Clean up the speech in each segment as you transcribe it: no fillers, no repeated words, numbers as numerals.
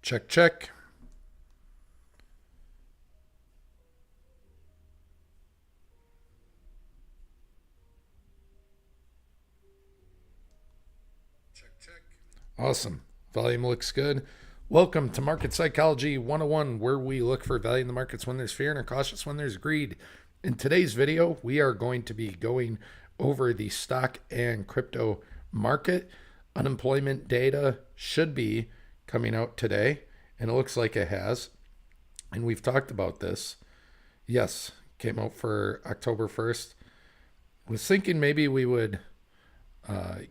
Check, check. Awesome. Volume looks good. Welcome to Market Psychology 101, where we look for value in the markets when there's fear and are cautious when there's greed. In today's video, we are going to be going over the stock and crypto market. Unemployment data should be coming out today, and it looks like it has. And we've talked about this. Yes, came out for October 1st. Was thinking maybe we would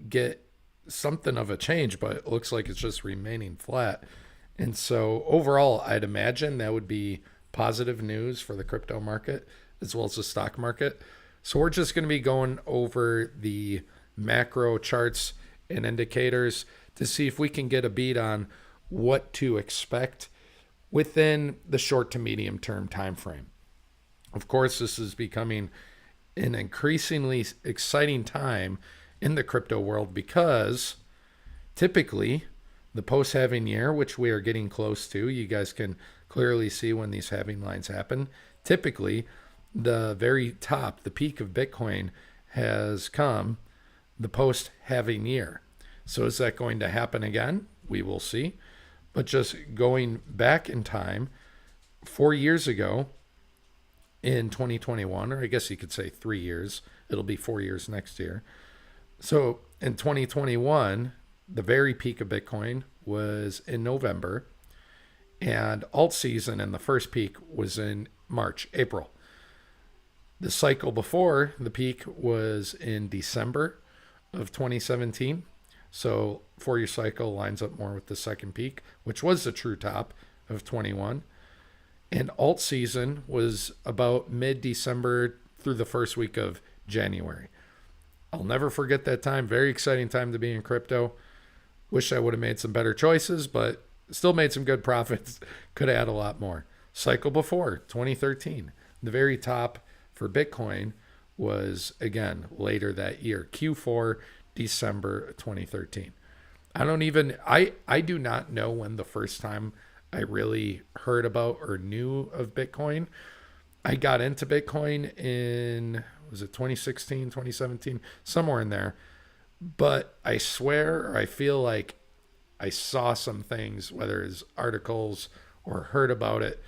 get something of a change, but it looks like it's just remaining flat. And so overall, I'd imagine that would be positive news for the crypto market as well as the stock market. So we're just going to be going over the macro charts and indicators to see if we can get a beat on what to expect within the short to medium term time frame. Of course, this is becoming an increasingly exciting time in the crypto world because typically the post-halving year, which we are getting close to, you guys can clearly see when these halving lines happen. Typically, the very top, the peak of Bitcoin has come the post-halving year. So is that going to happen again? We will see. But just going back in time, 4 years ago in 2021, or I guess you could say 3 years, it'll be 4 years next year. So in 2021, the very peak of Bitcoin was in November, and alt season and the first peak was in March, April. The cycle before the peak was in December of 2017. So 4-year cycle lines up more with the second peak, which was the true top of 21. And alt season was about mid-December through the first week of January. I'll never forget that time. Very exciting time to be in crypto. Wish I would have made some better choices, but still made some good profits. Could have had a lot more. Cycle before, 2013. The very top for Bitcoin was, again, later that year. Q4, December 2013. I do not know when the first time I really heard about or knew of Bitcoin. I got into Bitcoin in, was it 2016, 2017, somewhere in there. But I swear, or I feel like I saw some things, whether it's articles or heard about it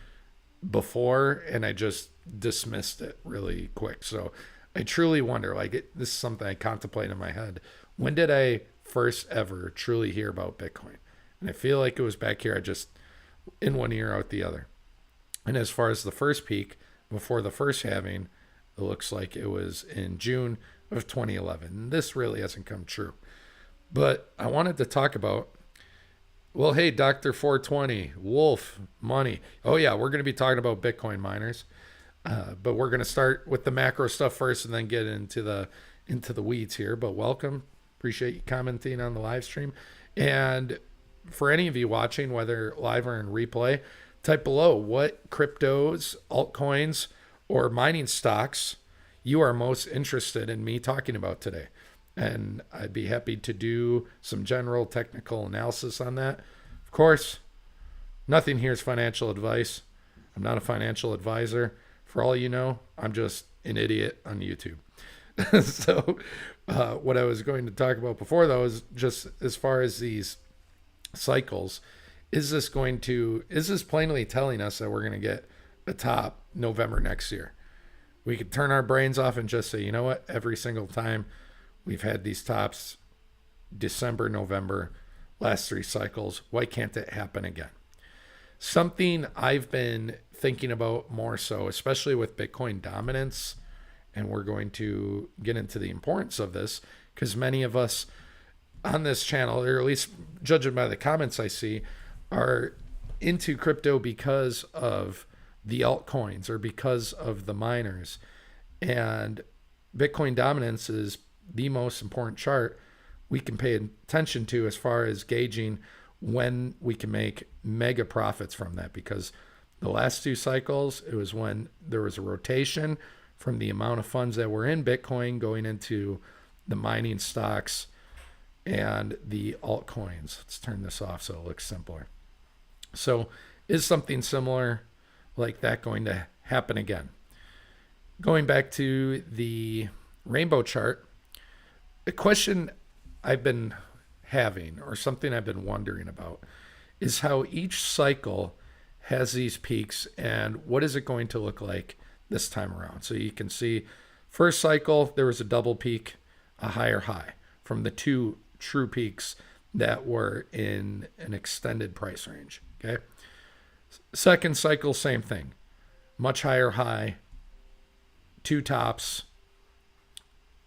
before, and I just dismissed it really quick. So I truly wonder, this is something I contemplate in my head. When did I first ever truly hear about Bitcoin? And I feel like it was back here. I just, in one ear, out the other. And as far as the first peak, before the first halving, it looks like it was in June of 2011. This really hasn't come true. But I wanted to talk about, well, hey, Dr. 420, Wolf, money. Oh, yeah, we're going to be talking about Bitcoin miners. But we're going to start with the macro stuff first and then get into the weeds here. But welcome. Appreciate you commenting on the live stream. And for any of you watching, whether live or in replay, type below what cryptos, altcoins, or mining stocks you are most interested in me talking about today. And I'd be happy to do some general technical analysis on that. Of course, nothing here is financial advice. I'm not a financial advisor. For all you know, I'm just an idiot on YouTube. So what I was going to talk about before, though, is just as far as these cycles, is this plainly telling us that we're going to get a top November next year? We could turn our brains off and just say, you know what, every single time we've had these tops, December, November, last 3 cycles, why can't it happen again? Something I've been thinking about more so, especially with Bitcoin dominance, and we're going to get into the importance of this, because many of us on this channel, or at least judging by the comments I see, are into crypto because of the altcoins or because of the miners. And Bitcoin dominance is the most important chart we can pay attention to as far as gauging when we can make mega profits from that, because the last 2 cycles, it was when there was a rotation from the amount of funds that were in Bitcoin going into the mining stocks and the altcoins. Let's turn this off so it looks simpler. So is something similar like that going to happen again? Going back to the rainbow chart, a question I've been having, or something I've been wondering about, is how each cycle has these peaks and what is it going to look like this time around. So you can see first cycle, there was a double peak, a higher high from the two true peaks that were in an extended price range. Okay. Second cycle, same thing, much higher high, two tops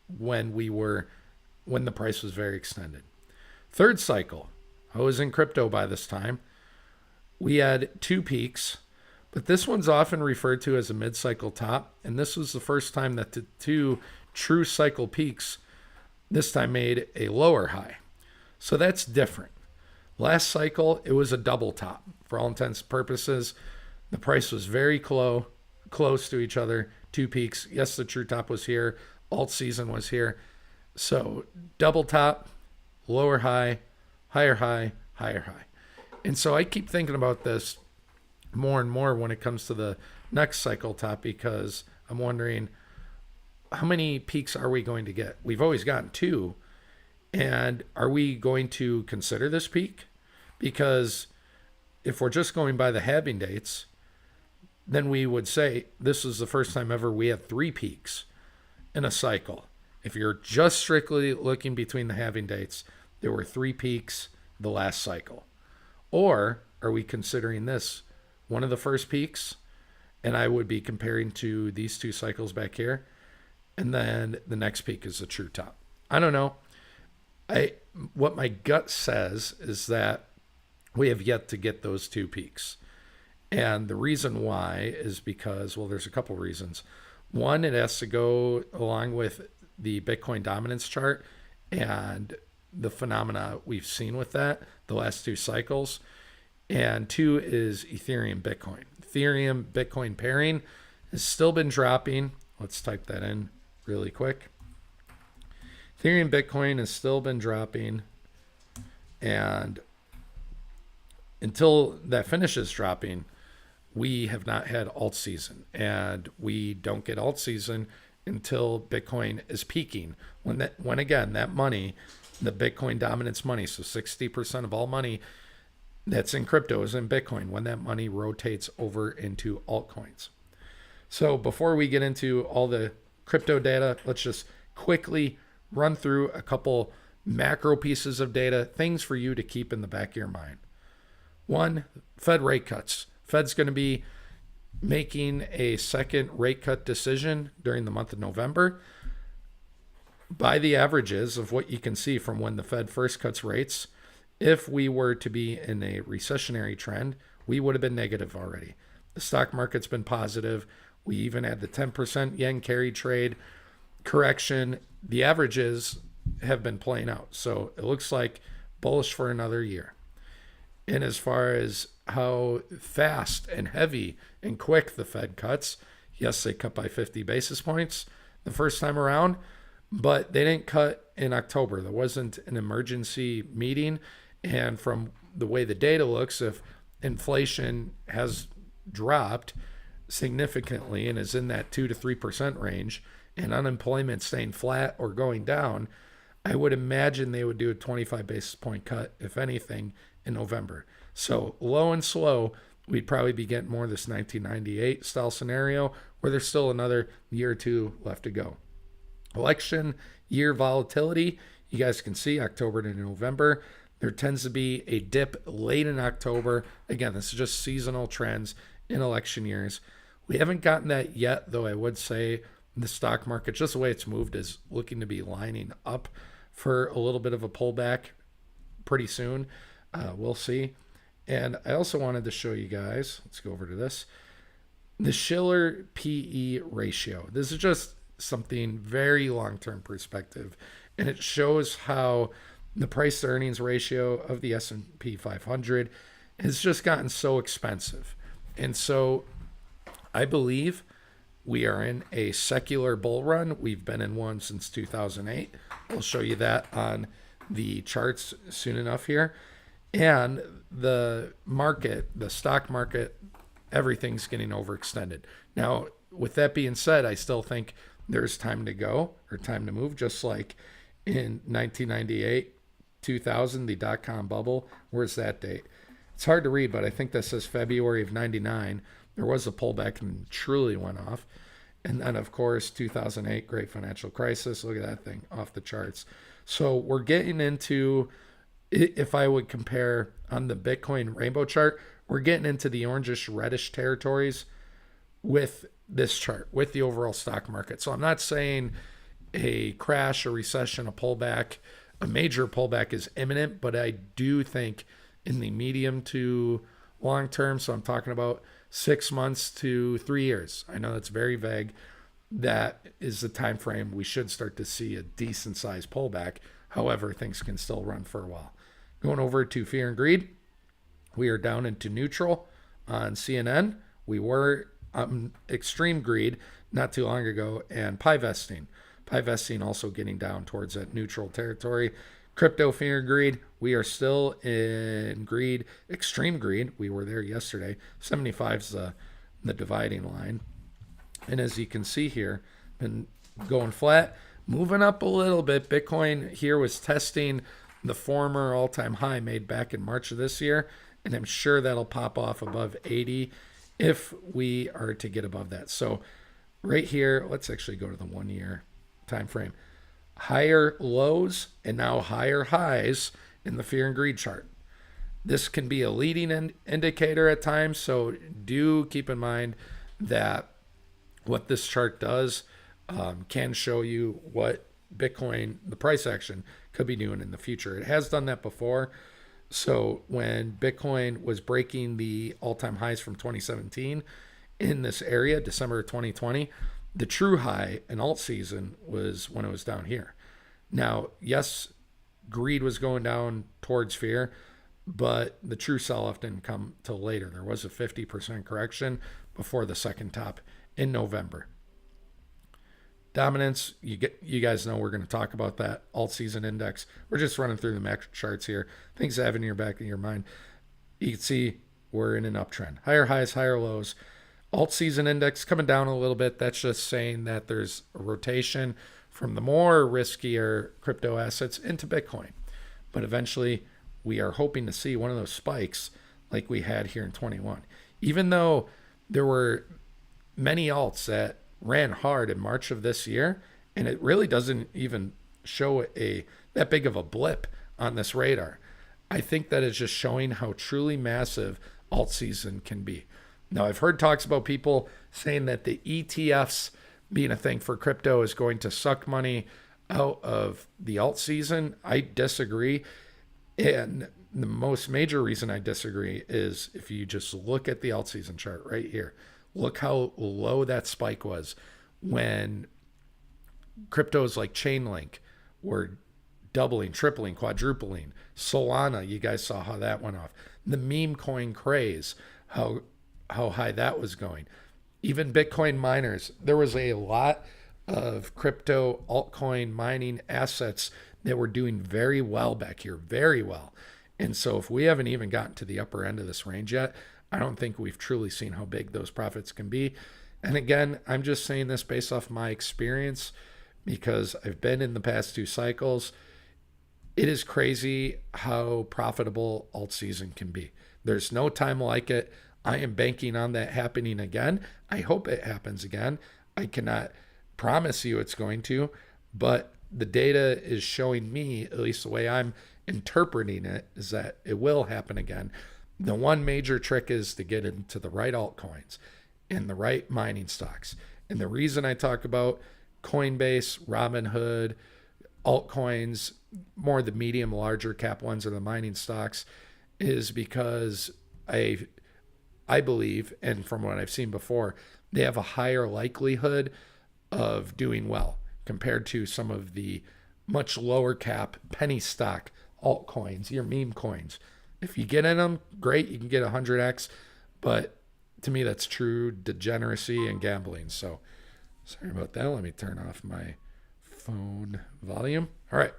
when the price was very extended. Third cycle, I was in crypto by this time. We had two peaks, but this one's often referred to as a mid-cycle top, and this was the first time that the two true cycle peaks this time made a lower high. So that's different. Last cycle, it was a double top. For all intents and purposes, the price was very close to each other, two peaks. Yes, the true top was here. Alt season was here. So double top, lower high, higher high, higher high. And so I keep thinking about this more and more when it comes to the next cycle top, because I'm wondering, how many peaks are we going to get? We've always gotten two. And are we going to consider this peak? Because if we're just going by the halving dates, then we would say this is the first time ever we had three peaks in a cycle. If you're just strictly looking between the halving dates, there were three peaks the last cycle. Or are we considering this one of the first peaks? And I would be comparing to these two cycles back here. And then the next peak is the true top. I don't know. What my gut says is that we have yet to get those two peaks. And the reason why is because, well, there's a couple reasons. One, it has to go along with the Bitcoin dominance chart and the phenomena we've seen with that the last two cycles. And two is Ethereum Bitcoin. Ethereum Bitcoin pairing has still been dropping. Let's type that in really quick. Ethereum Bitcoin has still been dropping, and until that finishes dropping, we have not had alt season, and we don't get alt season until Bitcoin is peaking. When again, that money, the Bitcoin dominance money, so 60% of all money that's in crypto is in Bitcoin, when that money rotates over into altcoins. So before we get into all the crypto data, let's just quickly run through a couple macro pieces of data, things for you to keep in the back of your mind. One, Fed rate cuts. Fed's going to be making a second rate cut decision during the month of November. By the averages of what you can see from when the Fed first cuts rates, if we were to be in a recessionary trend, we would have been negative already. The stock market's been positive. We even had the 10% yen carry trade correction. The averages have been playing out. So it looks like bullish for another year. And as far as how fast and heavy and quick the Fed cuts, yes, they cut by 50 basis points the first time around, but they didn't cut in October. There wasn't an emergency meeting. And from the way the data looks, if inflation has dropped significantly and is in that 2 to 3% range, and unemployment staying flat or going down, I would imagine they would do a 25 basis point cut, if anything, in November. So low and slow, we'd probably be getting more of this 1998 style scenario where there's still another year or two left to go. Election year volatility, you guys can see October to November. There tends to be a dip late in October. Again, this is just seasonal trends in election years. We haven't gotten that yet, though I would say the stock market, just the way it's moved, is looking to be lining up for a little bit of a pullback pretty soon. We'll see. And I also wanted to show you guys, let's go over to this, the Shiller PE ratio. This is just something very long-term perspective, and it shows how the price to earnings ratio of the S&P 500 has just gotten so expensive. And so I believe we are in a secular bull run. We've been in one since 2008. We'll show you that on the charts soon enough here. And the market, the stock market, everything's getting overextended. Now, with that being said, I still think there's time to go or time to move, just like in 1998, 2000, the dot-com bubble. Where's that date? It's hard to read, but I think that says February of 99. There was a pullback and truly went off. And then, of course, 2008, great financial crisis. Look at that thing, off the charts. So we're getting into, if I would compare on the Bitcoin rainbow chart, we're getting into the orangish reddish territories with this chart, with the overall stock market. So I'm not saying a crash, a recession, a pullback, a major pullback is imminent, but I do think in the medium to long term, so I'm talking about 6 months to 3 years. I know that's very vague. That is the time frame we should start to see a decent sized pullback. However, things can still run for a while. Going over to fear and greed, we are down into neutral on CNN. We were extreme greed not too long ago, and pie vesting. Pie vesting also getting down towards that neutral territory. Crypto fear and greed, we are still in greed, extreme greed. We were there yesterday. 75 is the dividing line. And as you can see here, been going flat, moving up a little bit. Bitcoin here was testing the former all-time high made back in March of this year, and I'm sure that'll pop off above 80 if we are to get above that. So right here, let's actually go to the 1 year time frame. Higher lows and now higher highs in the fear and greed chart. This can be a leading indicator at times, so do keep in mind that what this chart does can show you what Bitcoin, the price action, could be doing in the future. It has done that before. So when Bitcoin was breaking the all-time highs from 2017 in this area, December of 2020, the true high in alt season was when it was down here. Now, yes, greed was going down towards fear, but the true sell-off didn't come till later. There was a 50% correction before the second top in November. Dominance, you guys know we're going to talk about that alt season index. We're just running through the macro charts here. Things to have in your back of your mind. You can see we're in an uptrend. Higher highs, higher lows. Alt season index coming down a little bit. That's just saying that there's a rotation from the more riskier crypto assets into Bitcoin. But eventually, we are hoping to see one of those spikes like we had here in 21. Even though there were many alts that ran hard in March of this year, and it really doesn't even show that big of a blip on this radar. I think that is just showing how truly massive alt season can be. Now, I've heard talks about people saying that the ETFs being a thing for crypto is going to suck money out of the alt season. I disagree. And the most major reason I disagree is if you just look at the alt season chart right here, look how low that spike was when cryptos like Chainlink were doubling, tripling, quadrupling. Solana, you guys saw how that went off. The meme coin craze, how high that was going. Even Bitcoin miners, there was a lot of crypto altcoin mining assets that were doing very well back here, very well. And so if we haven't even gotten to the upper end of this range yet, I don't think we've truly seen how big those profits can be. And again, I'm just saying this based off my experience because I've been in the past 2 cycles. It is crazy how profitable alt season can be. There's no time like it. I am banking on that happening again. I hope it happens again. I cannot promise you it's going to, but the data is showing me, at least the way I'm interpreting it, is that it will happen again. The one major trick is to get into the right altcoins and the right mining stocks. And the reason I talk about Coinbase, Robinhood, altcoins, more the medium, larger cap ones are the mining stocks, is because I believe, and from what I've seen before, they have a higher likelihood of doing well compared to some of the much lower cap penny stock altcoins, your meme coins. If you get in them, great, you can get 100x, but to me that's true degeneracy and gambling. So sorry about that. Let me turn off my phone volume. All right,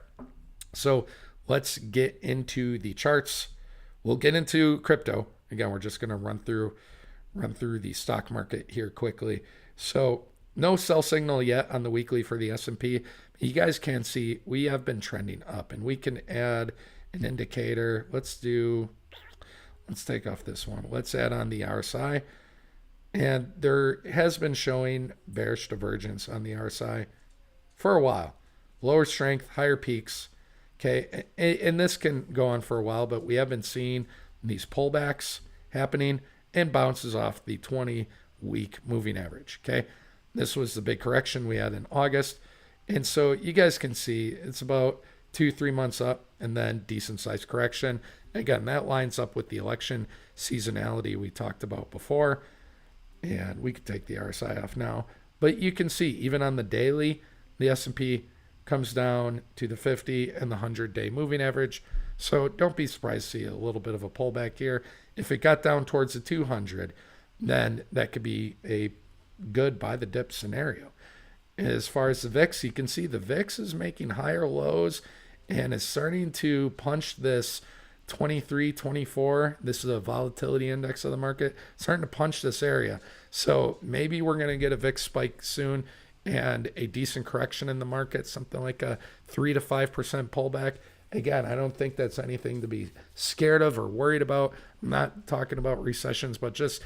so let's get into the charts. We'll get into crypto. Again, we're just going to run through the stock market here quickly. So no sell signal yet on the weekly for the S&P. You guys can see we have been trending up, and we can add an indicator. Let's take off this one. Let's add on the RSI. And there has been showing bearish divergence on the RSI for a while. Lower strength, higher peaks. Okay, and this can go on for a while, but we have been seeing these pullbacks happening and bounces off the 20-week moving average. Okay, this was the big correction we had in August. And so you guys can see it's about 2-3 months up and then decent sized correction. Again, that lines up with the election seasonality we talked about before. And we could take the RSI off now. But you can see even on the daily, the S&P comes down to the 50 and the 100-day moving average. So don't be surprised to see a little bit of a pullback here. If it got down towards the 200, then that could be a good buy the dip scenario. As far as the VIX, you can see the VIX is making higher lows and is starting to punch this 23, 24. This is a volatility index of the market, starting to punch this area. So maybe we're going to get a VIX spike soon and a decent correction in the market, something like a 3 to 5% pullback. Again, I don't think that's anything to be scared of or worried about. I'm not talking about recessions, but just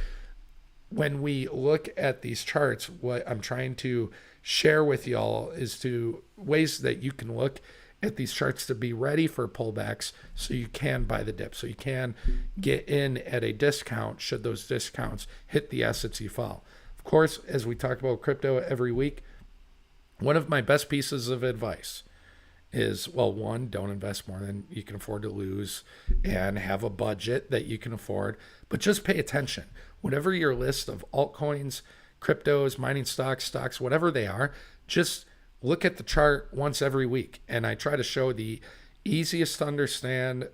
when we look at these charts, what I'm trying to share with y'all is to ways that you can look at these charts to be ready for pullbacks so you can buy the dip, so you can get in at a discount should those discounts hit the assets you follow. Of course, as we talk about crypto every week, one of my best pieces of advice is, well, one, don't invest more than you can afford to lose and have a budget that you can afford, but just pay attention. Whatever your list of altcoins, cryptos, mining stocks, whatever they are, just look at the chart once every week. And I try to show the easiest to understand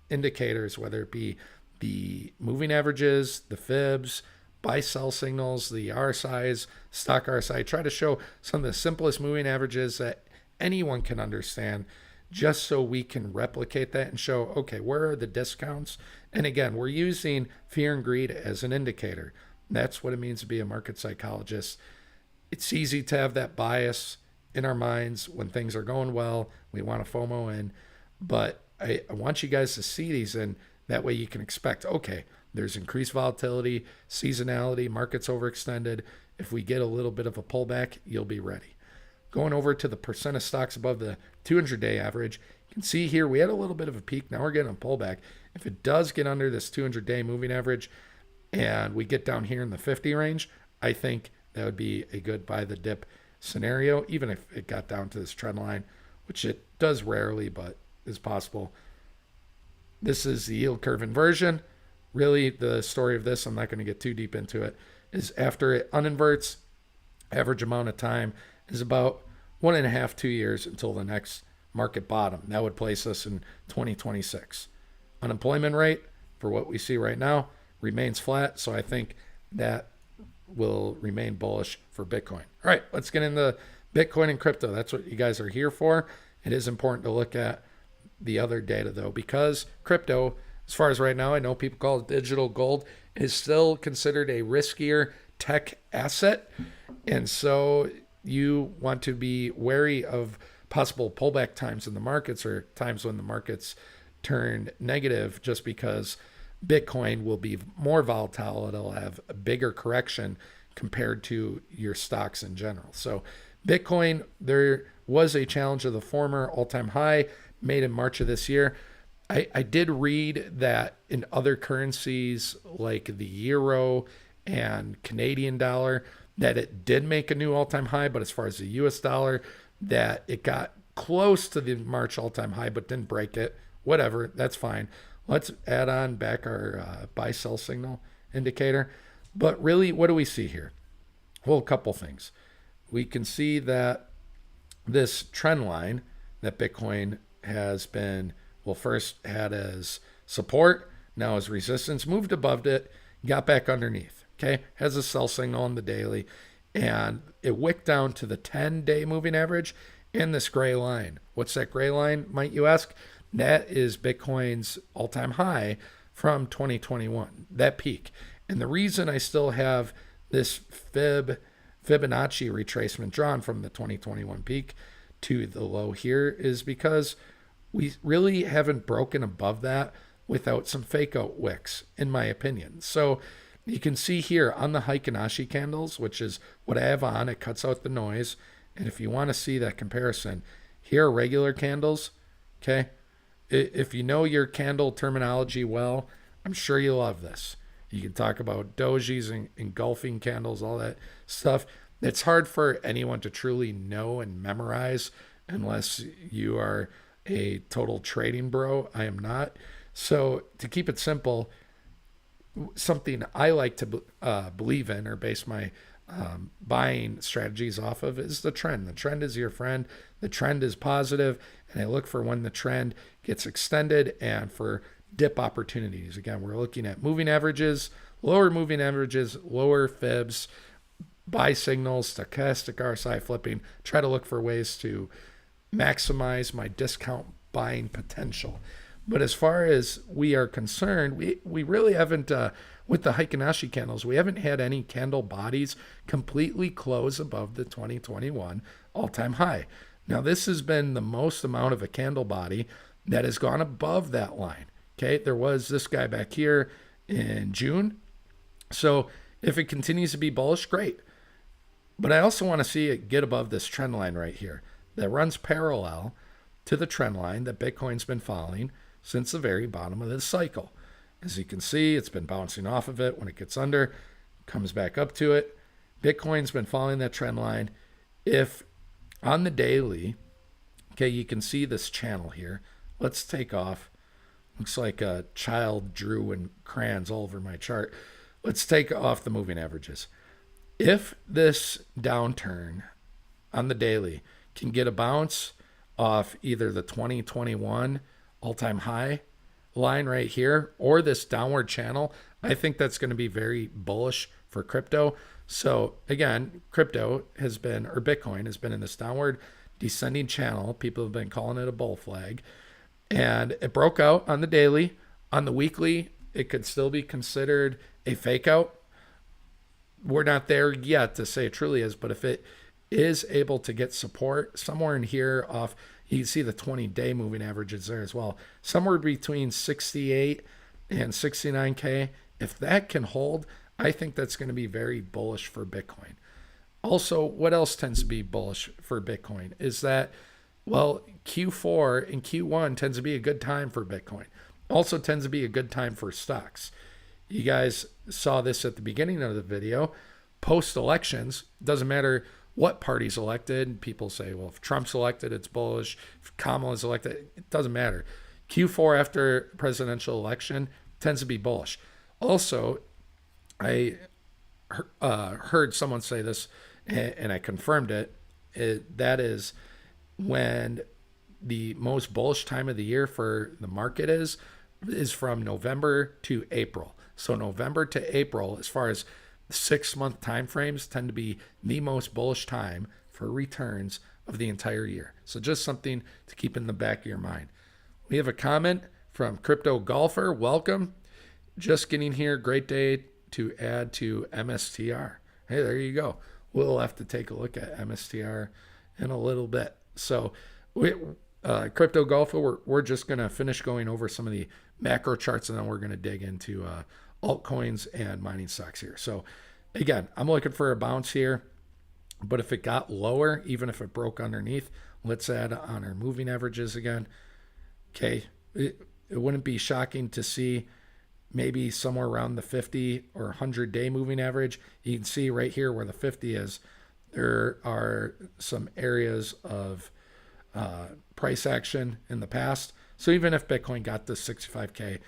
indicators, whether it be the moving averages, the fibs, buy sell signals, the RSIs, stock RSI. I try to show some of the simplest moving averages that anyone can understand, just so we can replicate that and show, okay, where are the discounts? And again, we're using fear and greed as an indicator. That's what it means to be a market psychologist. It's easy to have that bias in our minds when things are going well. We want to FOMO in, but I want you guys to see these, and that way you can expect, okay, there's increased volatility, seasonality, markets overextended. If we get a little bit of a pullback, you'll be ready. Going over to the percent of stocks above the 200-day average, you can see here we had a little bit of a peak. Now we're getting a pullback. If it does get under this 200-day moving average and we get down here in the 50 range, I think that would be a good buy the dip scenario, even if it got down to this trend line, which it does rarely, but is possible. This is the yield curve inversion. Really, the story of this, I'm not going to get too deep into it, is after it uninverts, average amount of time is about 1.5, 2 years until the next market bottom. That would place us in 2026. Unemployment rate, for what we see right now, remains flat. So I think that will remain bullish for Bitcoin. All right, let's get into Bitcoin and crypto. That's what you guys are here for. It is important to look at the other data, though, because crypto, as far as right now, I know people call it digital gold, is still considered a riskier tech asset. And so you want to be wary of possible pullback times in the markets, or times when the markets turn negative, just because Bitcoin will be more volatile. It'll have a bigger correction compared to your stocks in general. So Bitcoin, there was a challenge of the former all-time high made in March of this year. I did read that in other currencies like the euro and Canadian dollar, that it did make a new all-time high, but as far as the US dollar, that it got close to the March all-time high but didn't break it. Whatever, that's fine. Let's add on back our buy-sell signal indicator. But really, what do we see here? Well, a couple things. We can see that this trend line that Bitcoin has been, well, first had as support, now as resistance, moved above it, got back underneath, okay? Has a sell signal on the daily, and it wicked down to the 10-day moving average in this gray line. What's that gray line, might you ask? That is Bitcoin's all-time high from 2021, that peak. And the reason I still have this Fibonacci retracement drawn from the 2021 peak to the low here is because we really haven't broken above that without some fake out wicks, in my opinion. So you can see here on the Heikin-Ashi candles, which is what I have on, it cuts out the noise. And if you want to see that comparison, here are regular candles, okay? If you know your candle terminology well, I'm sure you love this. You can talk about dojis and engulfing candles, all that stuff. It's hard for anyone to truly know and memorize unless you are a total trading bro. I am not. So to keep it simple, something I like to believe in or base my buying strategies off of is the trend. The trend is your friend. The trend is positive, and I look for when the trend gets extended and for dip opportunities. Again, we're looking at moving averages, lower moving averages, lower fibs, buy signals, stochastic RSI flipping. Try to look for ways to maximize my discount buying potential. But as far as we are concerned, we really haven't, with the Heikin-Ashi candles, we haven't had any candle bodies completely close above the 2021 all-time high. Now, this has been the most amount of a candle body that has gone above that line. Okay, there was this guy back here in June. So if it continues to be bullish, great. But I also want to see it get above this trend line right here that runs parallel to the trend line that Bitcoin's been following since the very bottom of this cycle. As you can see, it's been bouncing off of it. When it gets under, comes back up to it. Bitcoin's been following that trend line. If on the daily, okay, you can see this channel here. Let's take off. Looks like a child drew in crayons all over my chart. Let's take off the moving averages. If this downturn on the daily can get a bounce off either the 2021 all-time high line right here or this downward channel, I think that's going to be very bullish for crypto. So again, crypto has been, or Bitcoin has been in this downward descending channel. People have been calling it a bull flag. And it broke out on the daily. On the weekly, it could still be considered a fake out. We're not there yet to say it truly is, but if it is able to get support somewhere in here off, you can see the 20-day moving averages there as well. Somewhere between 68 and 69K. If that can hold, I think that's going to be very bullish for Bitcoin. Also, what else tends to be bullish for Bitcoin is that, well, Q4 and Q1 tends to be a good time for Bitcoin. Also tends to be a good time for stocks. You guys saw this at the beginning of the video. Post-elections, doesn't matter what party's elected. People say, well, if Trump's elected, it's bullish. If Kamala's elected, it doesn't matter. Q4 after presidential election tends to be bullish. Also, I heard someone say this, and I confirmed it. That is when the most bullish time of the year for the market is from November to April. So November to April, as far as 6-month time frames, tend to be the most bullish time for returns of the entire year. So just something to keep in the back of your mind. We have a comment from Crypto Golfer. Welcome. Just getting here. Great day to add to MSTR. Hey, there you go. We'll have to take a look at MSTR in a little bit. So Crypto Golfer, we're just going to finish going over some of the macro charts, and then we're going to dig into altcoins and mining stocks here. So again, I'm looking for a bounce here, but if it got lower, even if it broke underneath, let's add on our moving averages again. Okay, it wouldn't be shocking to see maybe somewhere around the 50 or 100-day moving average. You can see right here where the 50 is, there are some areas of price action in the past. So even if Bitcoin got to 65K,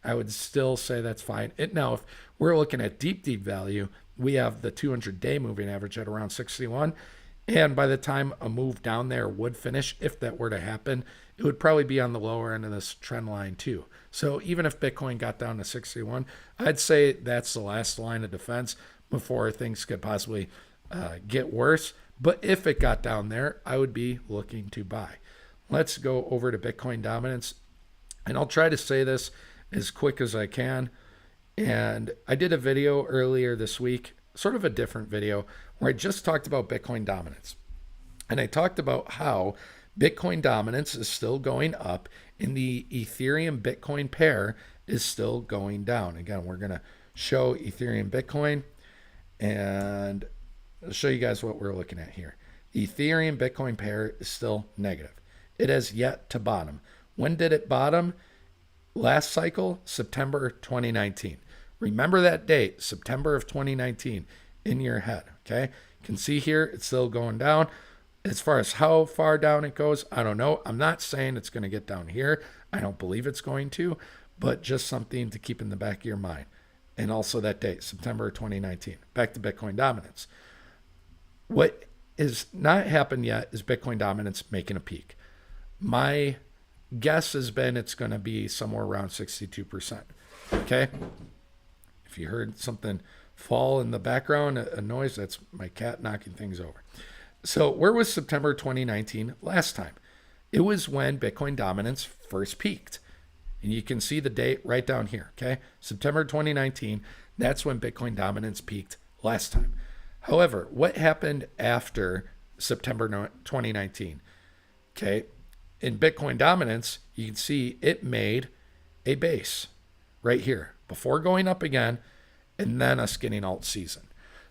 I would still say that's fine. Now, if we're looking at deep value, we have the 200-day moving average at around 61. And by the time a move down there would finish, if that were to happen, it would probably be on the lower end of this trend line too. So even if Bitcoin got down to 61, I'd say that's the last line of defense before things could possibly get worse. But if it got down there, I would be looking to buy. Let's go over to Bitcoin dominance. And I'll try to say this as quick as I can. And I did a video earlier this week, sort of a different video, where I just talked about Bitcoin dominance. And I talked about how Bitcoin dominance is still going up and the Ethereum Bitcoin pair is still going down. Again, we're going to show Ethereum Bitcoin and I'll show you guys what we're looking at here. The Ethereum Bitcoin pair is still negative. It has yet to bottom. When did it bottom? Last cycle, September 2019. Remember that date, September of 2019, in your head, okay? You can see here, it's still going down. As far as how far down it goes, I don't know. I'm not saying it's going to get down here. I don't believe it's going to, but just something to keep in the back of your mind. And also that date, September 2019. Back to Bitcoin dominance. What is not happened yet is Bitcoin dominance making a peak. My guess has been it's going to be somewhere around 62%. Okay? If you heard something fall in the background, a noise, that's my cat knocking things over. So where was September 2019 last time? It was when Bitcoin dominance first peaked. And you can see the date right down here, okay? September 2019, that's when Bitcoin dominance peaked last time. However, what happened after September 2019? Okay, in Bitcoin dominance, you can see it made a base right here before going up again and then us getting alt season.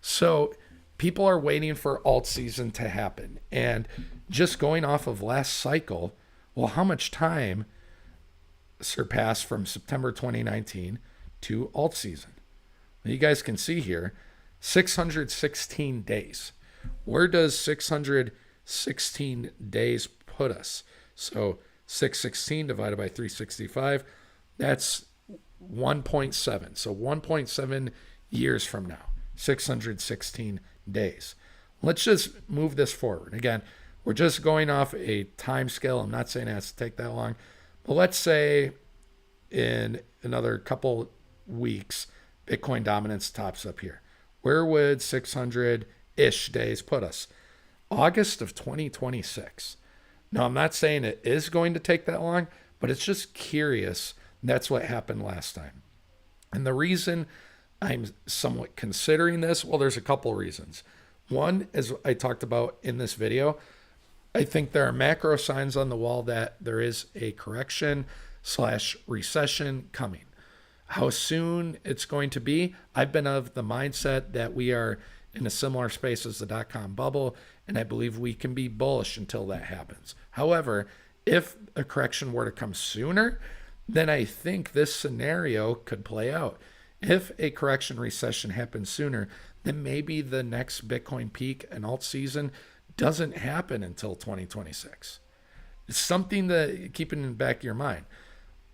So people are waiting for alt season to happen. And just going off of last cycle, well, how much time surpassed from September 2019 to alt season? Well, you guys can see here, 616 days. Where does 616 days put us? So 616 divided by 365, that's 1.7. So 1.7 years from now, 616 days. Let's just move this forward. Again, we're just going off a time scale. I'm not saying it has to take that long, but let's say in another couple weeks, Bitcoin dominance tops up here. Where would 600-ish days put us? August of 2026. Now, I'm not saying it is going to take that long, but it's just curious. That's what happened last time. And the reason I'm somewhat considering this, well, there's a couple reasons. One, as I talked about in this video, I think there are macro signs on the wall that there is a correction/recession coming. How soon it's going to be, I've been of the mindset that we are in a similar space as the dot-com bubble, and I believe we can be bullish until that happens. However, if a correction were to come sooner, then I think this scenario could play out. If a correction recession happens sooner, then maybe the next Bitcoin peak and alt season doesn't happen until 2026. It's something to keep in the back of your mind.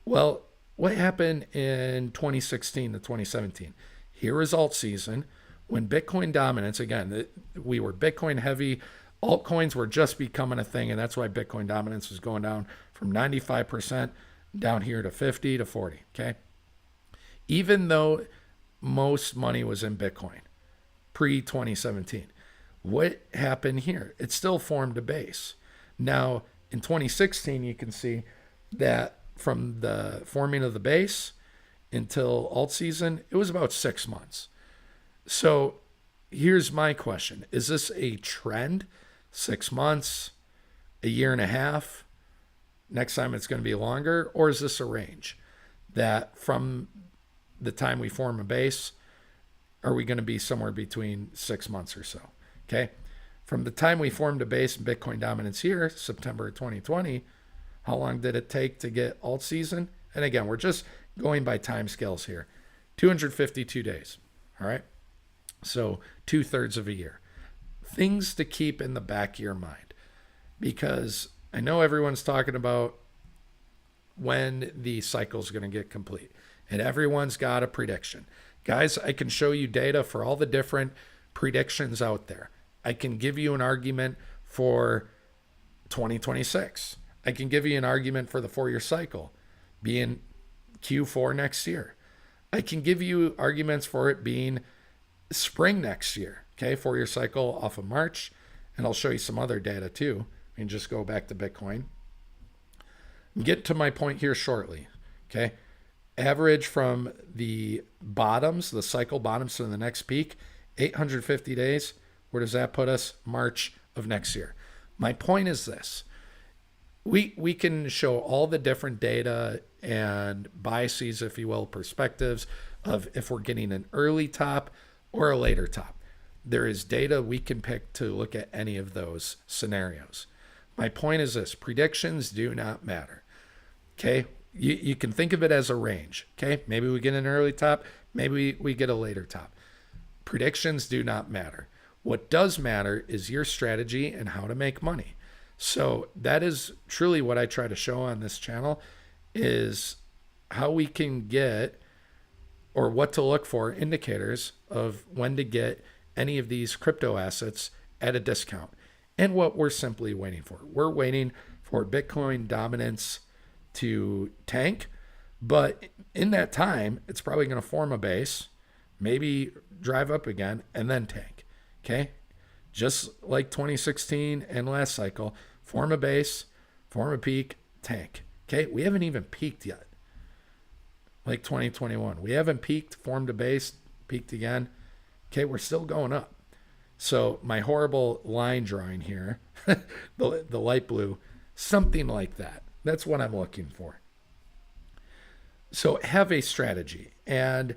Well, what happened in 2016 to 2017? Here is alt season when Bitcoin dominance, again, we were Bitcoin heavy, altcoins were just becoming a thing, and that's why Bitcoin dominance was going down from 95% down here to 50 to 40, okay? Even though most money was in Bitcoin pre-2017, what happened here? It still formed a base. Now, in 2016, you can see that from the forming of the base until alt season, it was about 6 months. So here's my question. Is this a trend? 6 months, a year and a half? Next time it's going to be longer? Or is this a range that from the time we form a base, are we going to be somewhere between 6 months or so? Okay. From the time we formed a base in Bitcoin dominance here, September 2020, how long did it take to get alt season? And again, we're just going by time scales here. 252 days. All right. So 2/3 of a year. Things to keep in the back of your mind, because I know everyone's talking about when the cycle is going to get complete, and everyone's got a prediction. Guys, I can show you data for all the different predictions out there. I can give you an argument for 2026. I can give you an argument for the 4-year cycle being Q4 next year. I can give you arguments for it being spring next year, okay? 4-year cycle off of March, and I'll show you some other data too. And just go back to Bitcoin. Get to my point here shortly, okay? Average from the bottoms, the cycle bottoms to the next peak, 850 days. Where does that put us? March of next year. My point is this. We can show all the different data and biases, if you will, perspectives of if we're getting an early top or a later top. There is data we can pick to look at any of those scenarios. My point is this. Predictions do not matter. Okay? You can think of it as a range. Okay? Maybe we get an early top. Maybe we get a later top. Predictions do not matter. What does matter is your strategy and how to make money. So that is truly what I try to show on this channel, is how we can get, or what to look for, indicators of when to get any of these crypto assets at a discount, and what we're simply waiting for. We're waiting for Bitcoin dominance to tank, but in that time, it's probably going to form a base, maybe drive up again, and then tank. Okay? Just like 2016 and last cycle, form a base, form a peak, tank. Okay? We haven't even peaked yet. Like 2021. We haven't peaked, formed a base, peaked again. Okay, we're still going up. So my horrible line drawing here, the light blue, something like that. That's what I'm looking for. So have a strategy. And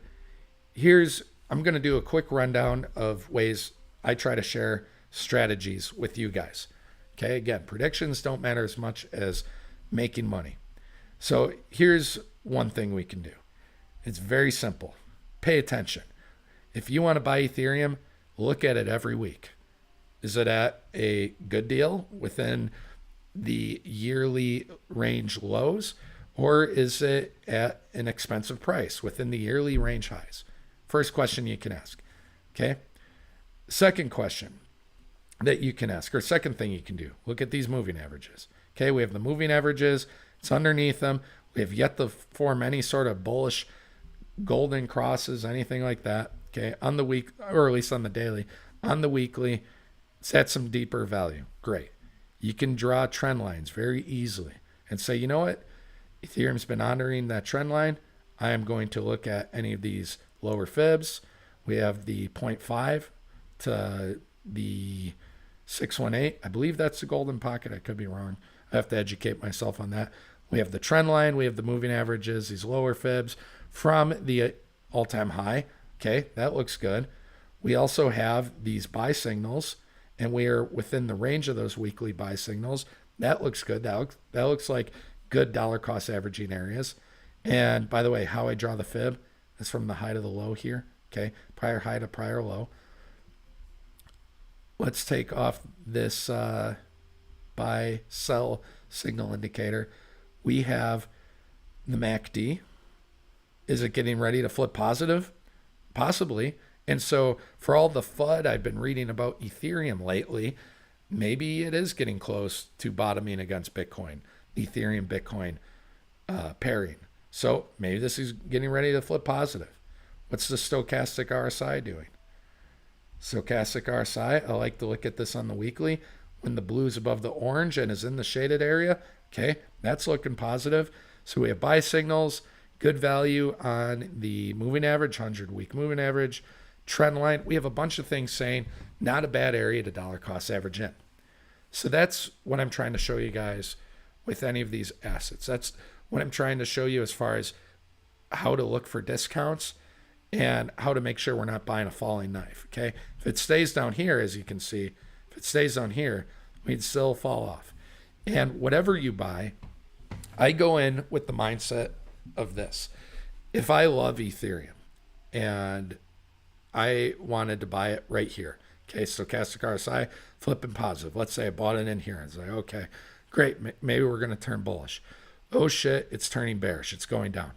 I'm going to do a quick rundown of ways I try to share strategies with you guys. Okay, again, predictions don't matter as much as making money. So here's one thing we can do. It's very simple. Pay attention. If you want to buy Ethereum, look at it every week. Is it at a good deal within the yearly range lows, or is it at an expensive price within the yearly range highs? First question you can ask. Okay. Second question that you can ask, or second thing you can do, look at these moving averages. Okay. We have the moving averages. It's underneath them. We have yet to form any sort of bullish golden crosses, anything like that. Okay. On the week, or at least on the daily. On the weekly, it's at some deeper value. Great. You can draw trend lines very easily and say, you know what? Ethereum's been honoring that trend line. I am going to look at any of these lower fibs. We have the 0.5 to the 618. I believe that's the golden pocket. I could be wrong. I have to educate myself on that. We have the trend line. We have the moving averages, these lower fibs from the all-time high. Okay, that looks good. We also have these buy signals, and we are within the range of those weekly buy signals. That looks good. That looks like good dollar cost averaging areas. And by the way, how I draw the fib is from the high to the low here. Okay, prior high to prior low. Let's take off this buy sell signal indicator. We have the MACD. Is it getting ready to flip positive? Possibly. And so for all the FUD I've been reading about Ethereum lately, maybe it is getting close to bottoming against Bitcoin, Ethereum Bitcoin pairing. So maybe this is getting ready to flip positive. What's the stochastic RSI doing? Stochastic RSI, I like to look at this on the weekly. When the blue is above the orange and is in the shaded area, okay, that's looking positive. So we have buy signals, good value on the moving average, 100-week moving average, trend line. We have a bunch of things saying not a bad area to dollar cost average in. So that's what I'm trying to show you guys with any of these assets. That's what I'm trying to show you as far as how to look for discounts and how to make sure we're not buying a falling knife. Okay. If it stays down here, as you can see, if it stays down here, we'd still fall off. And whatever you buy, I go in with the mindset of this. If I love Ethereum and I wanted to buy it right here, okay, stochastic RSI, flipping positive. Let's say I bought it in here. And it's like, okay, great. Maybe we're going to turn bullish. Oh shit, it's turning bearish. It's going down.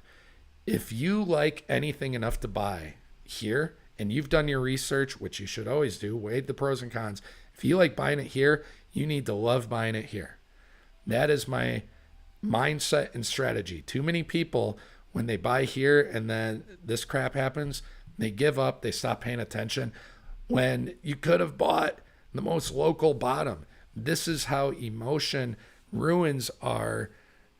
If you like anything enough to buy here and you've done your research, which you should always do, weighed the pros and cons. If you like buying it here, you need to love buying it here. That is my mindset and strategy. Too many people, when they buy here and then this crap happens, they give up, they stop paying attention when you could have bought the most local bottom. This is how emotion ruins our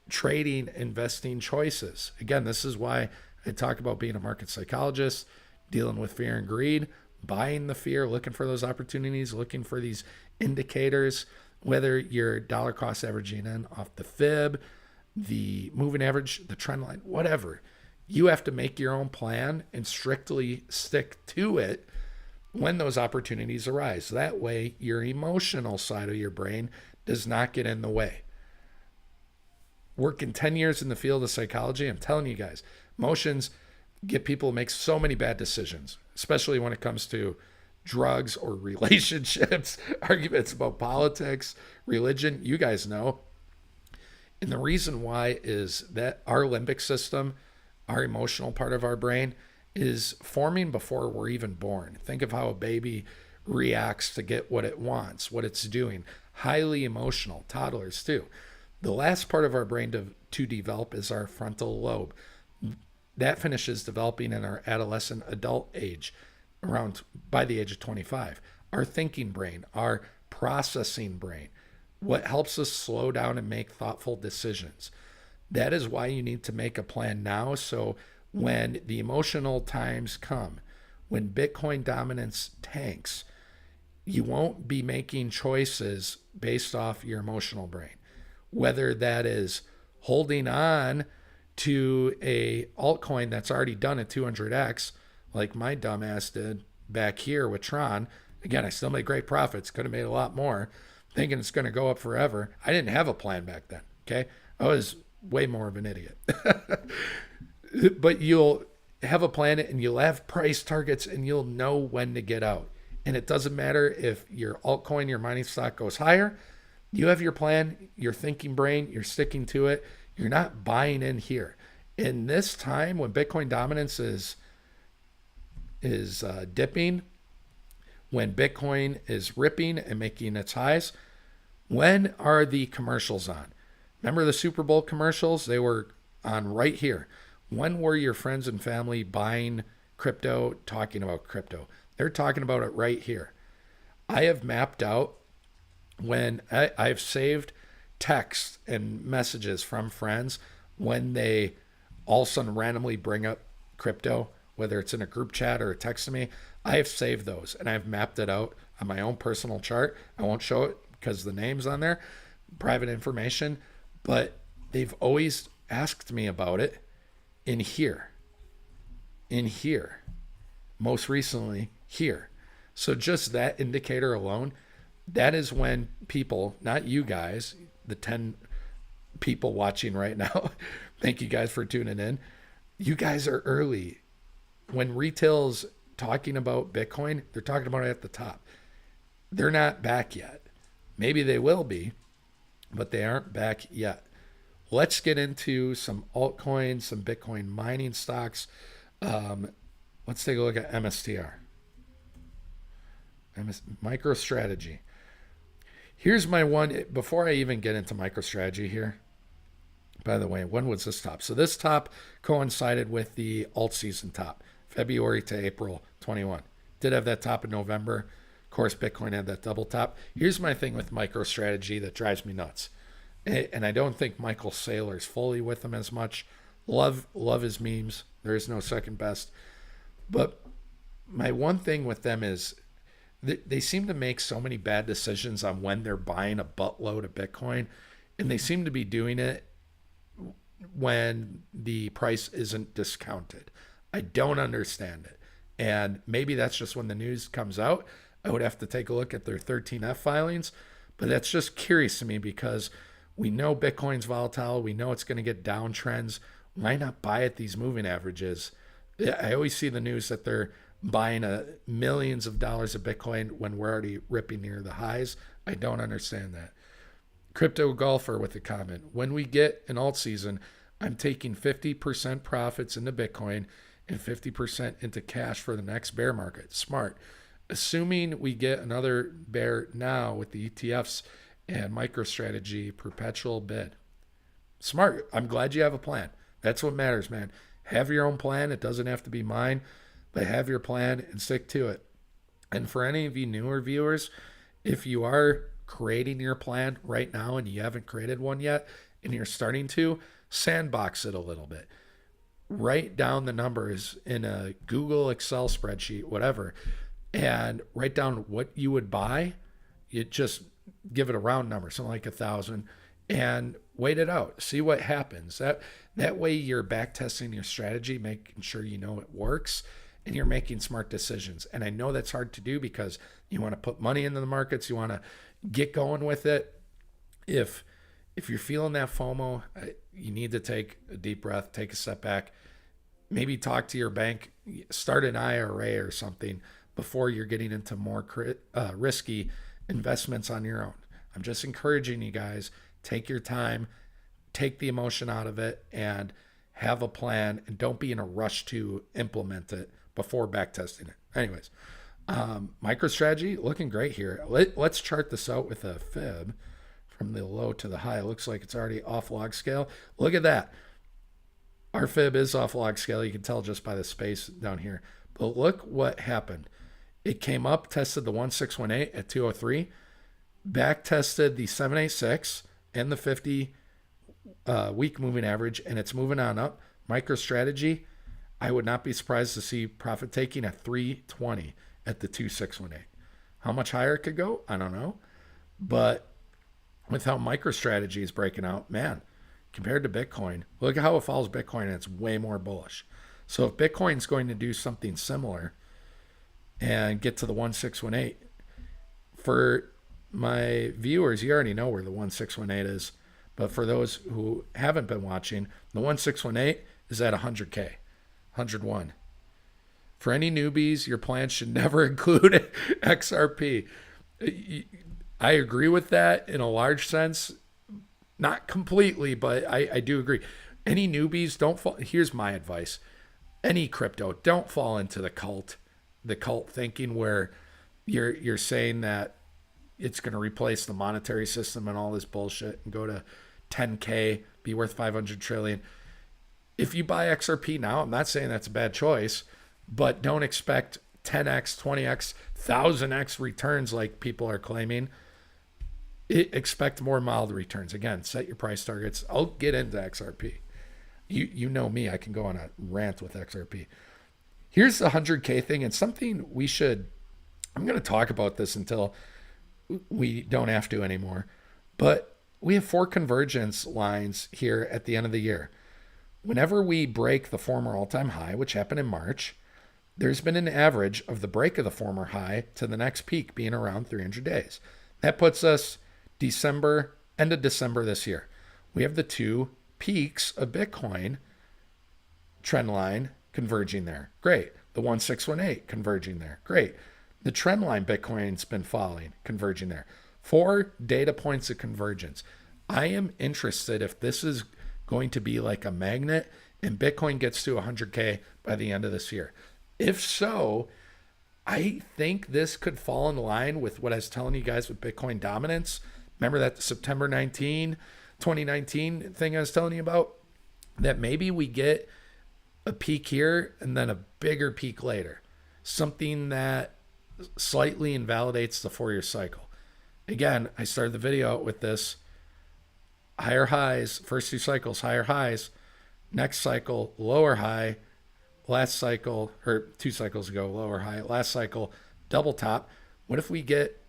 trading, investing choices. Again, this is why I talk about being a market psychologist, dealing with fear and greed, buying the fear, looking for those opportunities, looking for these indicators, whether you're dollar cost averaging in off the fib, the moving average, the trend line, whatever. You have to make your own plan and strictly stick to it when those opportunities arise. That way, your emotional side of your brain does not get in the way. Working 10 years in the field of psychology, I'm telling you guys, emotions get people to make so many bad decisions, especially when it comes to drugs or relationships, arguments about politics, religion. You guys know. And the reason why is that our limbic system, our emotional part of our brain, is forming before we're even born. Think of how a baby reacts to get what it wants, what it's doing. Highly emotional, toddlers too. The last part of our brain to develop is our frontal lobe. That finishes developing in our adolescent adult age, around by the age of 25. Our thinking brain, our processing brain, what helps us slow down and make thoughtful decisions. That is why you need to make a plan now. So when the emotional times come, when Bitcoin dominance tanks, you won't be making choices based off your emotional brain. Whether that is holding on to a altcoin that's already done at 200x, like my dumbass did back here with Tron. Again, I still made great profits, could have made a lot more, thinking it's going to go up forever. I didn't have a plan back then, okay? I was way more of an idiot. But you'll have a plan and you'll have price targets and you'll know when to get out. And it doesn't matter if your altcoin, your mining stock goes higher. You have your plan, your thinking brain, you're sticking to it. You're not buying in here. In this time when Bitcoin dominance is dipping, when Bitcoin is ripping and making its highs, when are the commercials on? Remember the Super Bowl commercials? They were on right here. When were your friends and family buying crypto, talking about crypto? They're talking about it right here. I have mapped out when I've saved texts and messages from friends when they all of a sudden randomly bring up crypto, whether it's in a group chat or a text to me. I have saved those and I've mapped it out on my own personal chart. I won't show it because the name's on there, private information, but they've always asked me about it in here, most recently here. So just that indicator alone, that is when people, not you guys, the 10 people watching right now, thank you guys for tuning in. You guys are early. When retail's talking about Bitcoin, they're talking about it at the top. They're not back yet. Maybe they will be, but they aren't back yet. Let's get into some altcoins, some Bitcoin mining stocks. Let's take a look at MSTR. MicroStrategy. Here's my one, before I even get into MicroStrategy here, by the way, when was this top? So this top coincided with the alt season top, February to April 21. Did have that top in November. Of course, Bitcoin had that double top. Here's my thing with MicroStrategy that drives me nuts. And I don't think Michael Saylor's fully with them as much. Love his memes. There is no second best. But my one thing with them is they seem to make so many bad decisions on when they're buying a buttload of Bitcoin. And they seem to be doing it when the price isn't discounted. I don't understand it. And maybe that's just when the news comes out. I would have to take a look at their 13F filings. But that's just curious to me because we know Bitcoin's volatile. We know it's going to get downtrends. Why not buy at these moving averages? I always see the news that they're buying millions of dollars of Bitcoin when we're already ripping near the highs. I don't understand that. Crypto Golfer with a comment. When we get an alt season, I'm taking 50% profits into Bitcoin and 50% into cash for the next bear market. Smart. Assuming we get another bear now with the ETFs and MicroStrategy perpetual bid. Smart. I'm glad you have a plan. That's what matters, man. Have your own plan. It doesn't have to be mine, but have your plan and stick to it. And for any of you newer viewers, if you are creating your plan right now and you haven't created one yet, and you're starting to sandbox it a little bit. Write down the numbers in a Google Excel spreadsheet, whatever, and write down what you would buy. You just give it a round number, something like 1,000, and wait it out. See what happens. That way you're back testing your strategy, making sure you know it works, and you're making smart decisions. And I know that's hard to do because you want to put money into the markets, you want to get going with it. If you're feeling that FOMO, you need to take a deep breath, take a step back, maybe talk to your bank, start an IRA or something before you're getting into more risky investments on your own. I'm just encouraging you guys, take your time, take the emotion out of it, and have a plan, and don't be in a rush to implement it before backtesting it. Anyways, MicroStrategy looking great here. Let's chart this out with a fib from the low to the high. It looks like it's already off log scale. Look at that. Our fib is off log scale. You can tell just by the space down here. But look what happened. It came up, tested the 1618 at 203, back tested the 786 and the 50 week moving average, and it's moving on up. MicroStrategy, I would not be surprised to see profit taking at 320 at the 2618. How much higher it could go, I don't know. But with how MicroStrategy is breaking out, man, compared to Bitcoin, look at how it follows Bitcoin, and it's way more bullish. So if Bitcoin's going to do something similar and get to the 1618, for my viewers, you already know where the 1618 is. But for those who haven't been watching, the 1618 is at 100K, 101. For any newbies, your plan should never include XRP. I agree with that in a large sense. Not completely, but I do agree. Any newbies, don't fall. Here's my advice. Any crypto, don't fall into the cult thinking where you're saying that it's going to replace the monetary system and all this bullshit and go to 10K, be worth 500 trillion. If you buy XRP now, I'm not saying that's a bad choice, but don't expect 10x, 20x, 1000x returns like people are claiming. Expect more mild returns. Again, set your price targets. I'll get into XRP. You know me, I can go on a rant with XRP. Here's the 100K thing, and something I'm going to talk about this until we don't have to anymore, but we have 4 convergence lines here at the end of the year. Whenever we break the former all-time high, which happened in March, there's been an average of the break of the former high to the next peak being around 300 days. That puts us end of December this year. We have the 2 peaks of Bitcoin trend line converging there. Great. The 1618 converging there. Great. The trend line Bitcoin's been following, converging there. 4 data points of convergence. I am interested if this is going to be like a magnet and Bitcoin gets to 100K by the end of this year. If so, I think this could fall in line with what I was telling you guys with Bitcoin dominance. Remember that September 2019 thing I was telling you about? That maybe we get a peak here and then a bigger peak later. Something that slightly invalidates the 4-year cycle. Again, I started the video out with this. Higher highs, first 2 cycles, higher highs. Next cycle, lower high. Last cycle, or 2 cycles ago, lower high. Last cycle, double top. What if we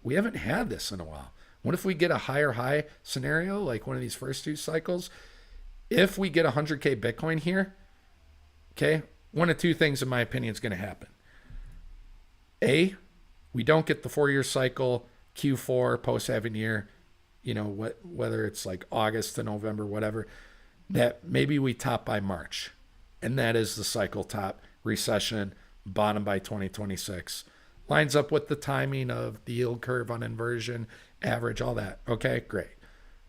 haven't had this in a while. What if we get a higher high scenario, like one of these first 2 cycles? If we get 100K Bitcoin here, okay, one of 2 things, in my opinion, is going to happen. A, we don't get the 4-year cycle, Q4, post-halving year, whether it's like August to November, whatever, that maybe we top by March. And that is the cycle top, recession, bottom by 2026. Lines up with the timing of the yield curve on inversion, average, all that. Okay, great.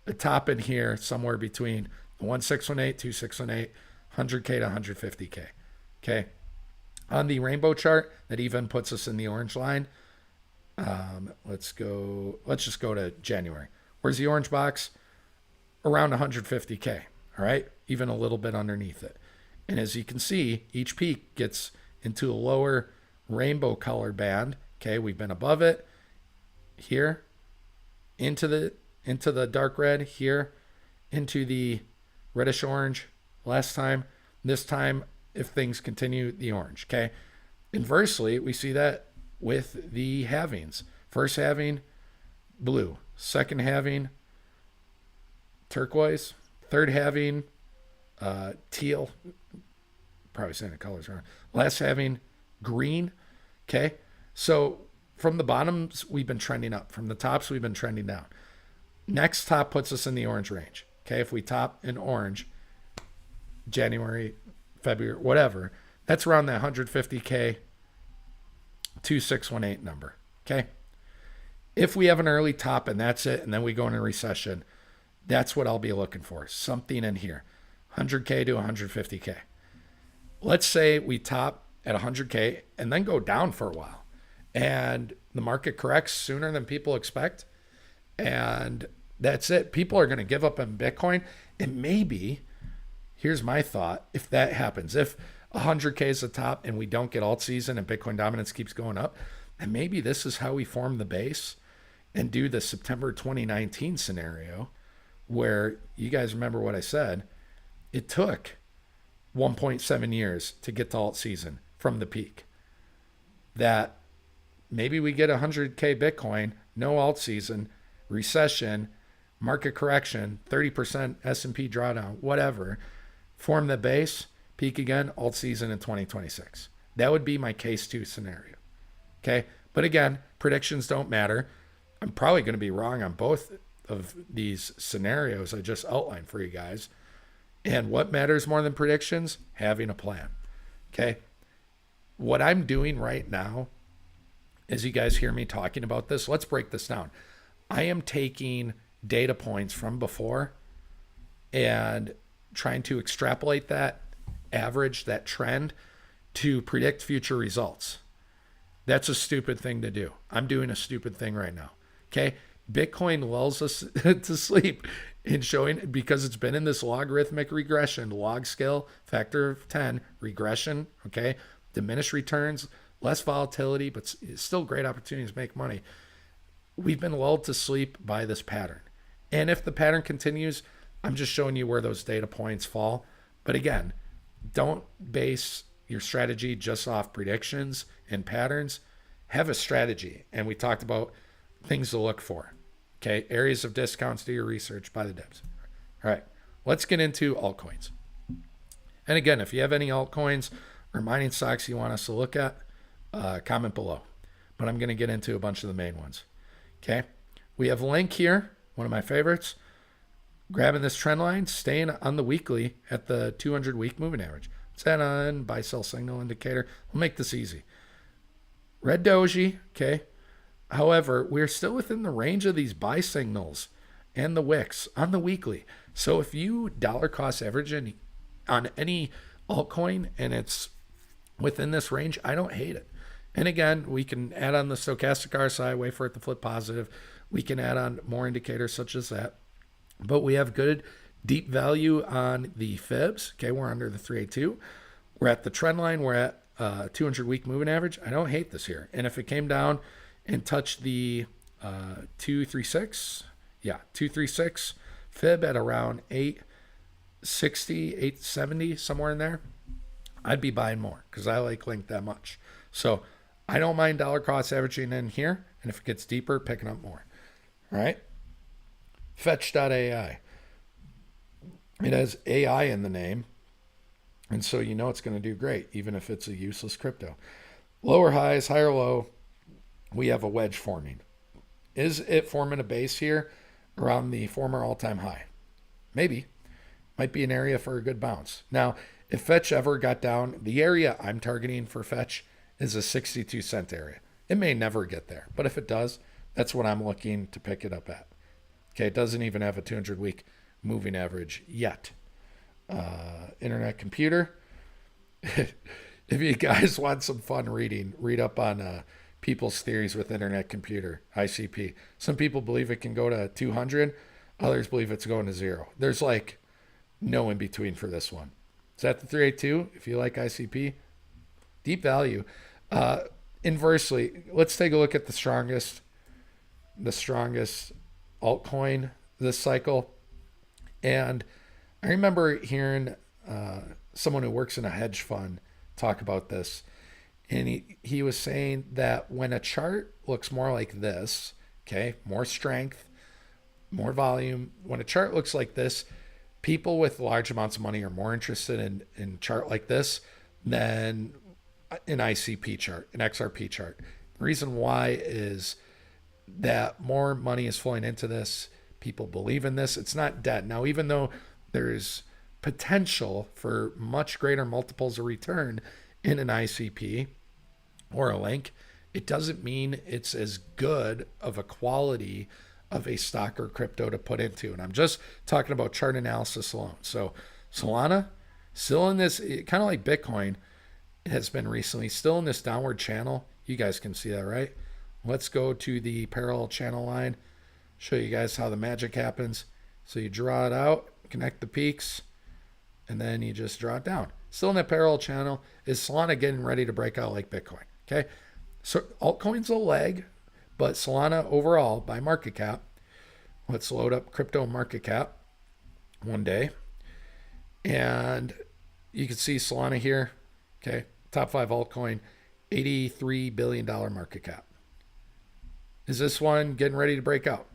A top in here somewhere between the 1618, 2618, 100K to 150K. Okay. On the rainbow chart, that even puts us in the orange line. Let's just go to January. Where's the orange box? Around 150K. All right. Even a little bit underneath it. And as you can see, each peak gets into a lower rainbow color band. Okay. We've been above it here, into the dark red here, into the reddish orange last time. This time, if things continue, the orange. Okay. Inversely, we see that with the halvings. First halving, blue. Second halving, turquoise. Third halving, teal. Probably saying the colors wrong. Last halving, green. Okay. So from the bottoms, we've been trending up. From the tops, we've been trending down. Next top puts us in the orange range. Okay. If we top in orange, January, February, whatever, that's around that 150K 2618 number. Okay. If we have an early top and that's it, and then we go into recession, that's what I'll be looking for. Something in here, 100K to 150K. Let's say we top at 100K and then go down for a while, and the market corrects sooner than people expect, and that's it. People are going to give up on Bitcoin. And maybe, here's my thought, if that happens, if 100K is the top and we don't get alt season and Bitcoin dominance keeps going up, then maybe this is how we form the base and do the September 2019 scenario, where you guys remember what I said. It took 1.7 years to get to alt season from the peak. That maybe we get 100K Bitcoin, no alt season, recession, market correction, 30% S&P drawdown, whatever, form the base, peak again, alt season in 2026. That would be my case 2 scenario. Okay. But again, predictions don't matter. I'm probably going to be wrong on both of these scenarios I just outlined for you guys. And what matters more than predictions? Having a plan. Okay. What I'm doing right now, as you guys hear me talking about this, let's break this down. I am taking data points from before and trying to extrapolate that average, that trend, to predict future results. That's a stupid thing to do. I'm doing a stupid thing right now. Okay. Bitcoin lulls us to sleep in showing, because it's been in this logarithmic regression, log scale, factor of 10 regression. Okay. Diminished returns, less volatility, but still great opportunities to make money. We've been lulled to sleep by this pattern. And if the pattern continues, I'm just showing you where those data points fall. But again, don't base your strategy just off predictions and patterns. Have a strategy. And we talked about things to look for. Okay. Areas of discounts, do your research, buy the dips. All right. Let's get into altcoins. And again, if you have any altcoins or mining stocks you want us to look at, comment below. But I'm going to get into a bunch of the main ones. Okay. We have Link here, one of my favorites. Grabbing this trend line, staying on the weekly at the 200-week moving average. What's that on? Buy, sell signal indicator. We'll make this easy. Red doji, okay. However, we're still within the range of these buy signals and the wicks on the weekly. So if you dollar cost average on any altcoin and it's within this range, I don't hate it. And again, we can add on the stochastic RSI, wait for it to flip positive. We can add on more indicators such as that. But we have good deep value on the fibs. Okay, we're under the 382. We're at the trend line. We're at 200-week moving average. I don't hate this here. And if it came down and touched the 236, 236 fib at around 860, 870, somewhere in there, I'd be buying more because I like Link that much. So I don't mind dollar cost averaging in here. And if it gets deeper, picking up more. All right. Fetch.ai. It has AI in the name. And so you know it's going to do great, even if it's a useless crypto. Lower highs, higher low, we have a wedge forming. Is it forming a base here around the former all-time high? Maybe. Might be an area for a good bounce. Now, if Fetch ever got down, the area I'm targeting for Fetch is a 62 cent area. It may never get there, but if it does, that's what I'm looking to pick it up at. Okay, it doesn't even have a 200-week moving average yet. Internet computer. If you guys want some fun reading, read up on people's theories with internet computer, ICP. Some people believe it can go to 200. Others believe it's going to 0. There's like no in between for this one. Is that the 382? If you like ICP, deep value. Inversely, let's take a look at the strongest altcoin this cycle. And I remember hearing someone who works in a hedge fund talk about this. And he was saying that when a chart looks more like this, okay, more strength, more volume, when a chart looks like this, people with large amounts of money are more interested in chart like this than an ICP chart, an XRP chart. The reason why is that more money is flowing into this. People believe in this. It's not dead. Now, even though there's potential for much greater multiples of return in an ICP or a link, it doesn't mean it's as good of a quality of a stock or crypto to put into. And I'm just talking about chart analysis alone. So Solana, still in this, kind of like Bitcoin, has been recently, still in this downward channel. You guys can see that, right? Let's go to the parallel channel line, show you guys how the magic happens. So you draw it out, connect the peaks, and then you just draw it down. Still in that parallel channel. Is Solana getting ready to break out like Bitcoin? Okay, so altcoins will lag, but Solana overall by market cap, let's load up crypto market cap one day. And you can see Solana here, okay, top 5 altcoin, $83 billion market cap. Is this one getting ready to break out?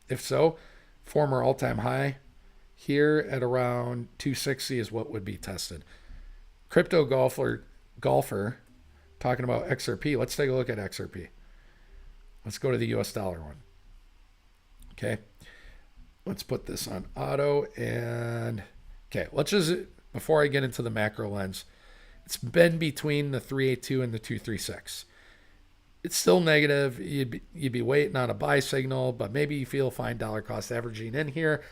If so, former all-time high here at around 260 is what would be tested. Crypto golfer talking about XRP. Let's take a look at XRP. Let's go to the US dollar one. Okay. Let's put this on auto and okay, let's just, before I get into the macro lens, it's been between the 382 and the 236. It's still negative. You'd be waiting on a buy signal, but maybe you feel fine dollar cost averaging in here.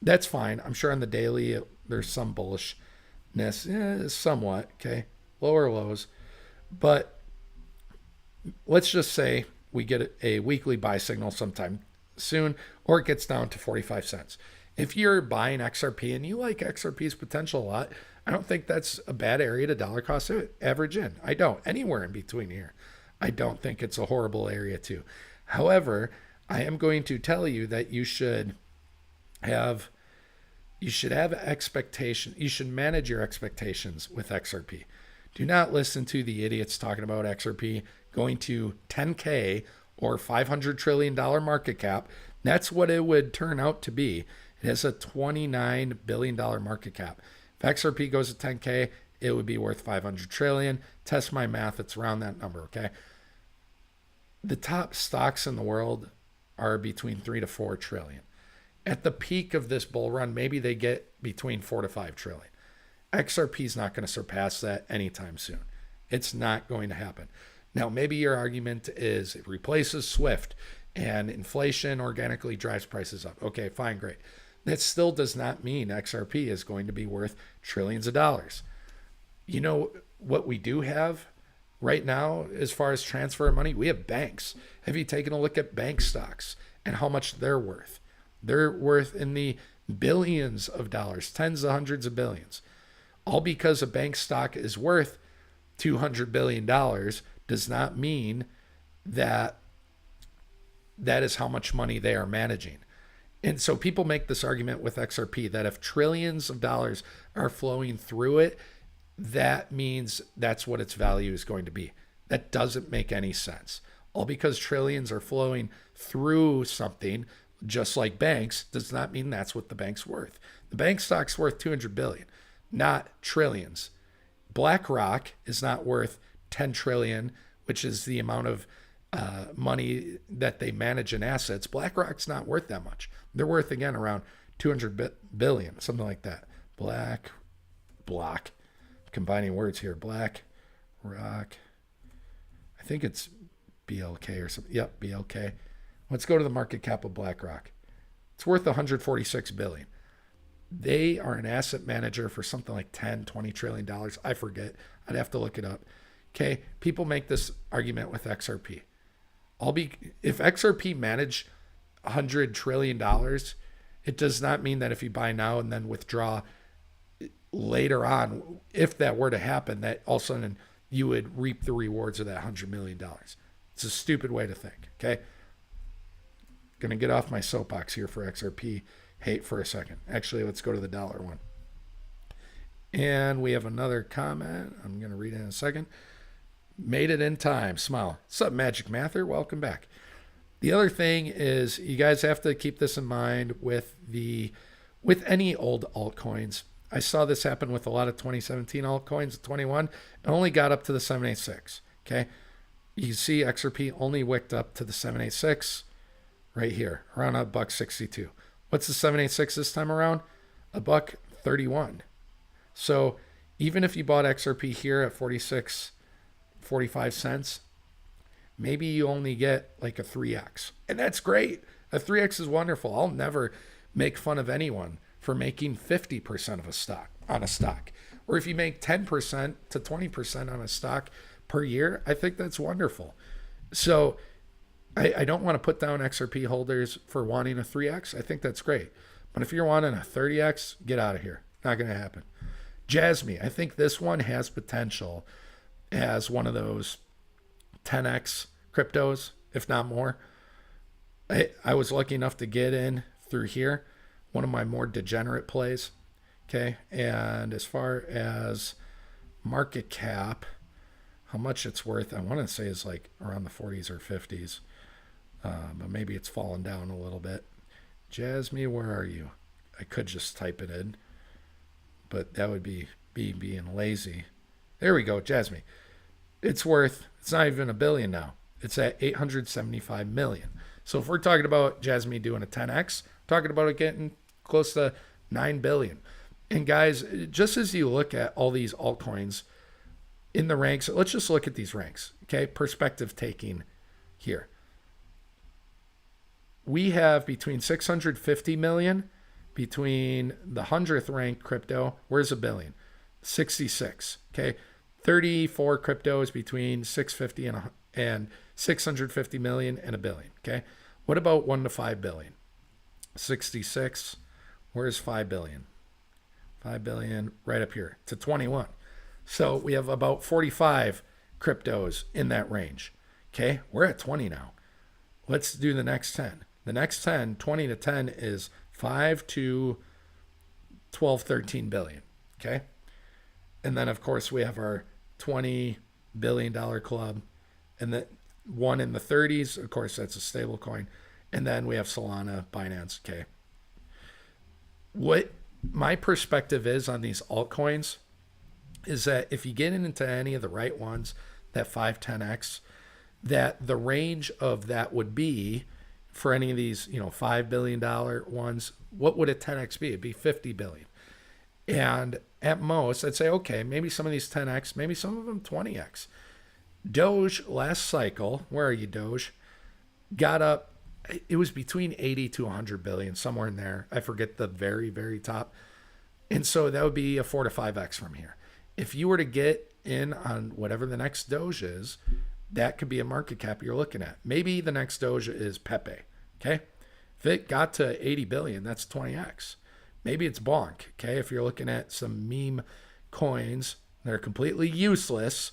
That's fine. I'm sure on the daily there's some bullishness, somewhat, okay, lower lows. But let's just say we get a weekly buy signal sometime soon, or it gets down to 45 cents. If you're buying XRP and you like XRP's potential a lot, I don't think that's a bad area to dollar cost average in. I don't. Anywhere in between here. I don't think it's a horrible area too. However, I am going to tell you that you should have expectation. You should manage your expectations with XRP. Do not listen to the idiots talking about XRP going to 10K or $500 trillion market cap. That's what it would turn out to be. It has a $29 billion market cap. If XRP goes to 10K, it would be worth 500 trillion. Test my math, it's around that number, okay? The top stocks in the world are between 3 to 4 trillion. At the peak of this bull run, maybe they get between 4 to 5 trillion. XRP is not going to surpass that anytime soon. It's not going to happen. Now, maybe your argument is it replaces SWIFT and inflation organically drives prices up. Okay, fine, great. That still does not mean XRP is going to be worth trillions of dollars. You know what we do have right now as far as transfer of money? We have banks. Have you taken a look at bank stocks and how much they're worth? They're worth in the billions of dollars, tens of hundreds of billions. All because a bank stock is worth $200 billion does not mean that that is how much money they are managing. And so people make this argument with XRP that if trillions of dollars are flowing through it, that means that's what its value is going to be. That doesn't make any sense. All because trillions are flowing through something, just like banks, does not mean that's what the bank's worth. The bank stock's worth 200 billion, not trillions. BlackRock is not worth 10 trillion, which is the amount of money that they manage in assets. BlackRock's not worth that much. They're worth, again, around 200 billion, something like that. BlackRock, combining words here. BlackRock, I think it's BLK or something. Yep, BLK. Let's go to the market cap of BlackRock. It's worth 146 billion. They are an asset manager for something like 10, 20 trillion dollars. I forget. I'd have to look it up. Okay, people make this argument with XRP. If XRP managed $100 trillion, it does not mean that if you buy now and then withdraw later on, if that were to happen, that all of a sudden you would reap the rewards of that $100 million. It's a stupid way to think, okay? Going to get off my soapbox here for XRP Hey, for a second. Actually, let's go to the dollar one. And we have another comment. I'm going to read it in a second. Made it in time. Smile. What's up, Magic Mather? Welcome back. The other thing is you guys have to keep this in mind with any old altcoins. I saw this happen with a lot of 2017 altcoins. 21, it only got up to the 786. Okay, you see XRP only wicked up to the 786 right here, around $1.62. What's the 786 this time around? $1.31. So even if you bought XRP here at 45 cents, maybe you only get like a 3x. And that's great. A 3x is wonderful. I'll never make fun of anyone for making 50% of a stock on a stock. Or if you make 10% to 20% on a stock per year, I think that's wonderful. So I don't want to put down XRP holders for wanting a 3x. I think that's great. But if you're wanting a 30x, get out of here. Not going to happen. Jasmy, I think this one has potential as one of those 10x cryptos, if not more. I was lucky enough to get in through here, one of my more degenerate plays. Okay. And as far as market cap, how much it's worth, I want to say is like around the 40s or 50s. But maybe it's fallen down a little bit. Jasmy, where are you? I could just type it in, but that would be being lazy. There we go, Jasmy. It's not even $1 billion now. It's at 875 million. So if we're talking about Jasmy doing a 10x, talking about it getting close to 9 billion. And guys, just as you look at all these altcoins in the ranks, let's just look at these ranks. Okay, perspective taking here. We have between 650 million, between the 100th ranked crypto, where's $1 billion? 66. Okay, 34 cryptos between 650 and 650 million and $1 billion. Okay, what about 1 to 5 billion? 66. Where's 5 billion? 5 billion right up here to 21. So we have about 45 cryptos in that range. Okay, we're at 20 now. Let's do the next 10. The next 10, 20 to 10 is 5 to 12, 13 billion. Okay. And then, of course, we have our $20 billion club. And the one in the 30s, of course, that's a stable coin. And then we have Solana, Binance, okay. What my perspective is on these altcoins is that if you get into any of the right ones, that 5, 10x, that the range of that would be for any of these, $5 billion ones, what would a 10x be? It'd be 50 billion. And at most, I'd say, okay, maybe some of these 10x, maybe some of them 20x. Doge last cycle, where are you, Doge? Got up, it was between 80 to 100 billion, somewhere in there. I forget the very, very top. And so that would be a 4 to 5x from here. If you were to get in on whatever the next Doge is, that could be a market cap you're looking at. Maybe the next Doge is Pepe, okay? If it got to 80 billion, that's 20x. Maybe it's Bonk, okay? If you're looking at some meme coins that are completely useless,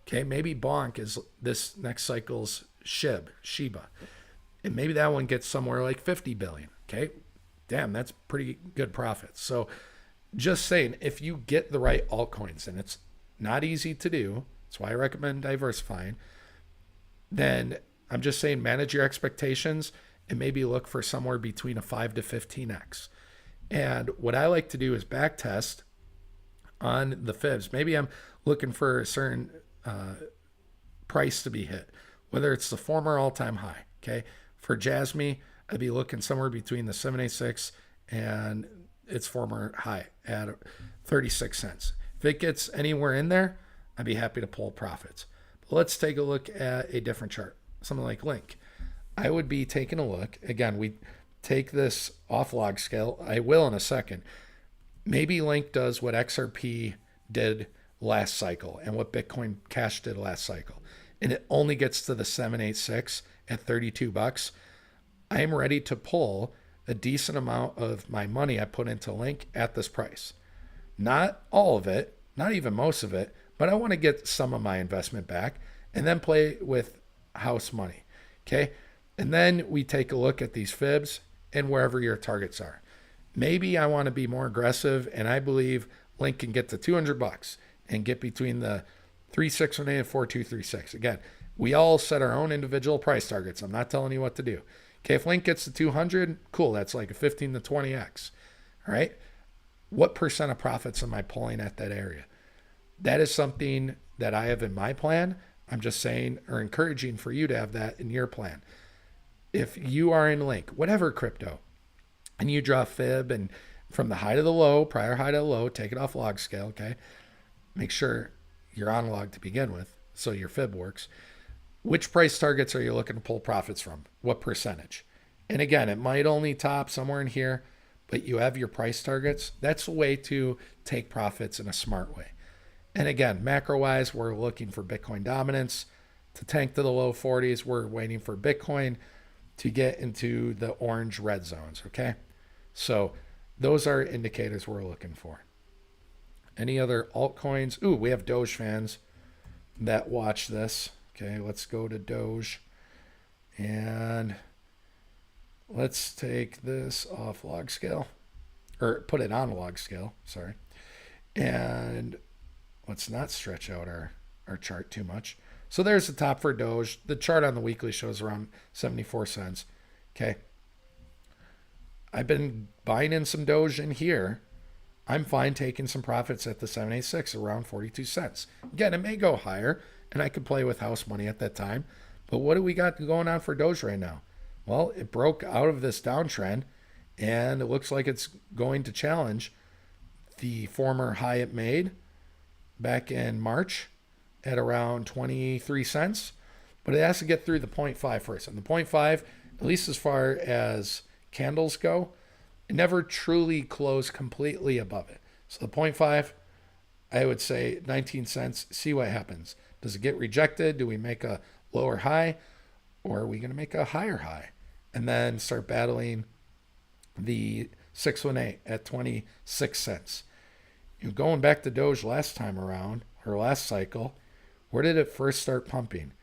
okay, maybe Bonk is this next cycle's Shiba. And maybe that one gets somewhere like 50 billion, okay? Damn, that's pretty good profits. So just saying, if you get the right altcoins, and it's not easy to do, that's why I recommend diversifying, then I'm just saying manage your expectations and maybe look for somewhere between a 5 to 15x. And what I like to do is back test on the fibs. Maybe I'm looking for a certain price to be hit, whether it's the former all-time high. Okay, for Jasmy, I'd be looking somewhere between the 786 and its former high at 36 cents. If it gets anywhere in there, I'd be happy to pull profits. But let's take a look at a different chart, something like Link. I would be taking a look. Again, we take this off log scale. I will in a second. Maybe Link does what XRP did last cycle and what Bitcoin Cash did last cycle, and it only gets to the 786 at 32 bucks. I'm ready to pull a decent amount of my money I put into Link at this price. Not all of it, not even most of it, but I want to get some of my investment back and then play with house money. Okay. And then we take a look at these fibs and wherever your targets are. Maybe I want to be more aggressive, and I believe Link can get to $200 and get between the 3618 and 4236. Again, we all set our own individual price targets. I'm not telling you what to do. Okay, if Link gets to 200, cool. That's like a 15 to 20x. All right. What percent of profits am I pulling at that area? That is something that I have in my plan. I'm just saying or encouraging for you to have that in your plan. If you are in Link, whatever crypto, and you draw fib and from the high to the low, prior high to the low, take it off log scale, okay? Make sure you're on log to begin with so your fib works. Which price targets are you looking to pull profits from? What percentage? And again, it might only top somewhere in here, but you have your price targets. That's a way to take profits in a smart way. And again, macro-wise, we're looking for Bitcoin dominance to tank to the low 40s. We're waiting for Bitcoin to get into the orange red zones, okay? So those are indicators we're looking for. Any other altcoins? Ooh, we have Doge fans that watch this. Okay, let's go to Doge. And let's take this off log scale. Or put it on log scale, sorry. And let's not stretch out our chart too much. So there's the top for Doge. The chart on the weekly shows around 74 cents. Okay. I've been buying in some Doge in here. I'm fine taking some profits at the 786 around 42 cents. Again, it may go higher, and I could play with house money at that time. But what do we got going on for Doge right now? Well, it broke out of this downtrend, and it looks like it's going to challenge the former high it made back in March at around 23 cents. But it has to get through the 0.5 first. And the 0.5, at least as far as candles go, it never truly closed completely above it. So the 0.5, I would say 19 cents. See what happens. Does it get rejected? Do we make a lower high? Or are we going to make a higher high? And then start battling the 618 at 26 cents. Going back to Doge last time around, or last cycle, where did it first start pumping?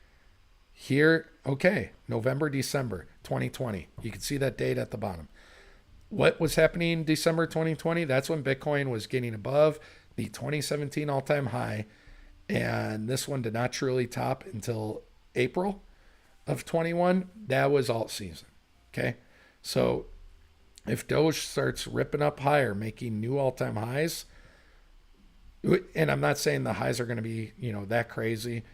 Here, okay, November, December 2020. You can see that date at the bottom. What was happening in December 2020? That's when Bitcoin was getting above the 2017 all-time high, and this one did not truly top until April of 21. That was alt season, okay? So if Doge starts ripping up higher, making new all-time highs, and I'm not saying the highs are going to be, that crazy,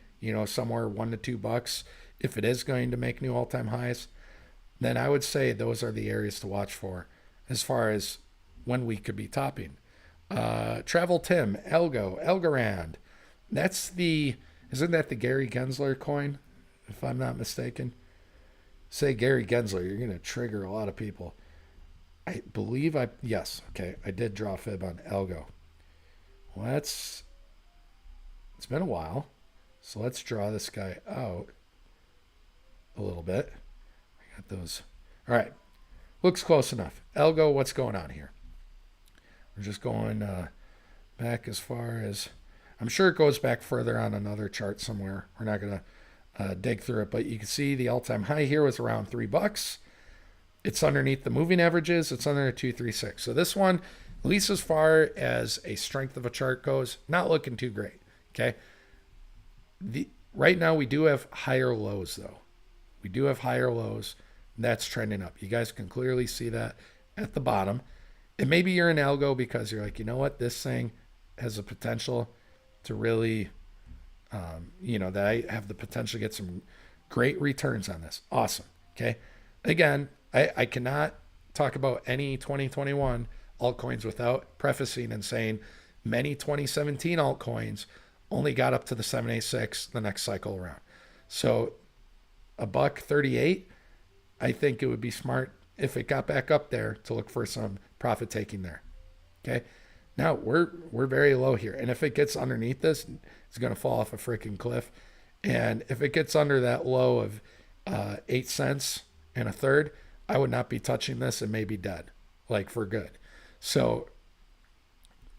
somewhere $1 to $2. If it is going to make new all-time highs, then I would say those are the areas to watch for as far as when we could be topping. Travel Tim, Elgorand. Isn't that the Gary Gensler coin, if I'm not mistaken? Say Gary Gensler, you're going to trigger a lot of people. I believe yes, okay, I did draw a fib on Elgo. It's been a while, so let's draw this guy out a little bit. I got those. All right, looks close enough. Elgo, what's going on here? We're just going back as far as, I'm sure it goes back further on another chart somewhere. We're not going to dig through it, but you can see the all-time high here was around $3. It's underneath the moving averages. It's under 236. So this one, at least as far as a strength of a chart goes, not looking too great, okay? Right now, we do have higher lows, though. We do have higher lows. That's trending up. You guys can clearly see that at the bottom. And maybe you're in algo because you're like, you know what? This thing has the potential to really, that I have the potential to get some great returns on this. Awesome, okay? Again, I cannot talk about any 2021 altcoins without prefacing and saying many 2017 altcoins only got up to the 786 the next cycle around. So $1.38, I think it would be smart if it got back up there to look for some profit taking there. Okay. Now we're very low here. And if it gets underneath this, it's going to fall off a freaking cliff. And if it gets under that low of 8 cents and a third, I would not be touching this and maybe dead, like for good. So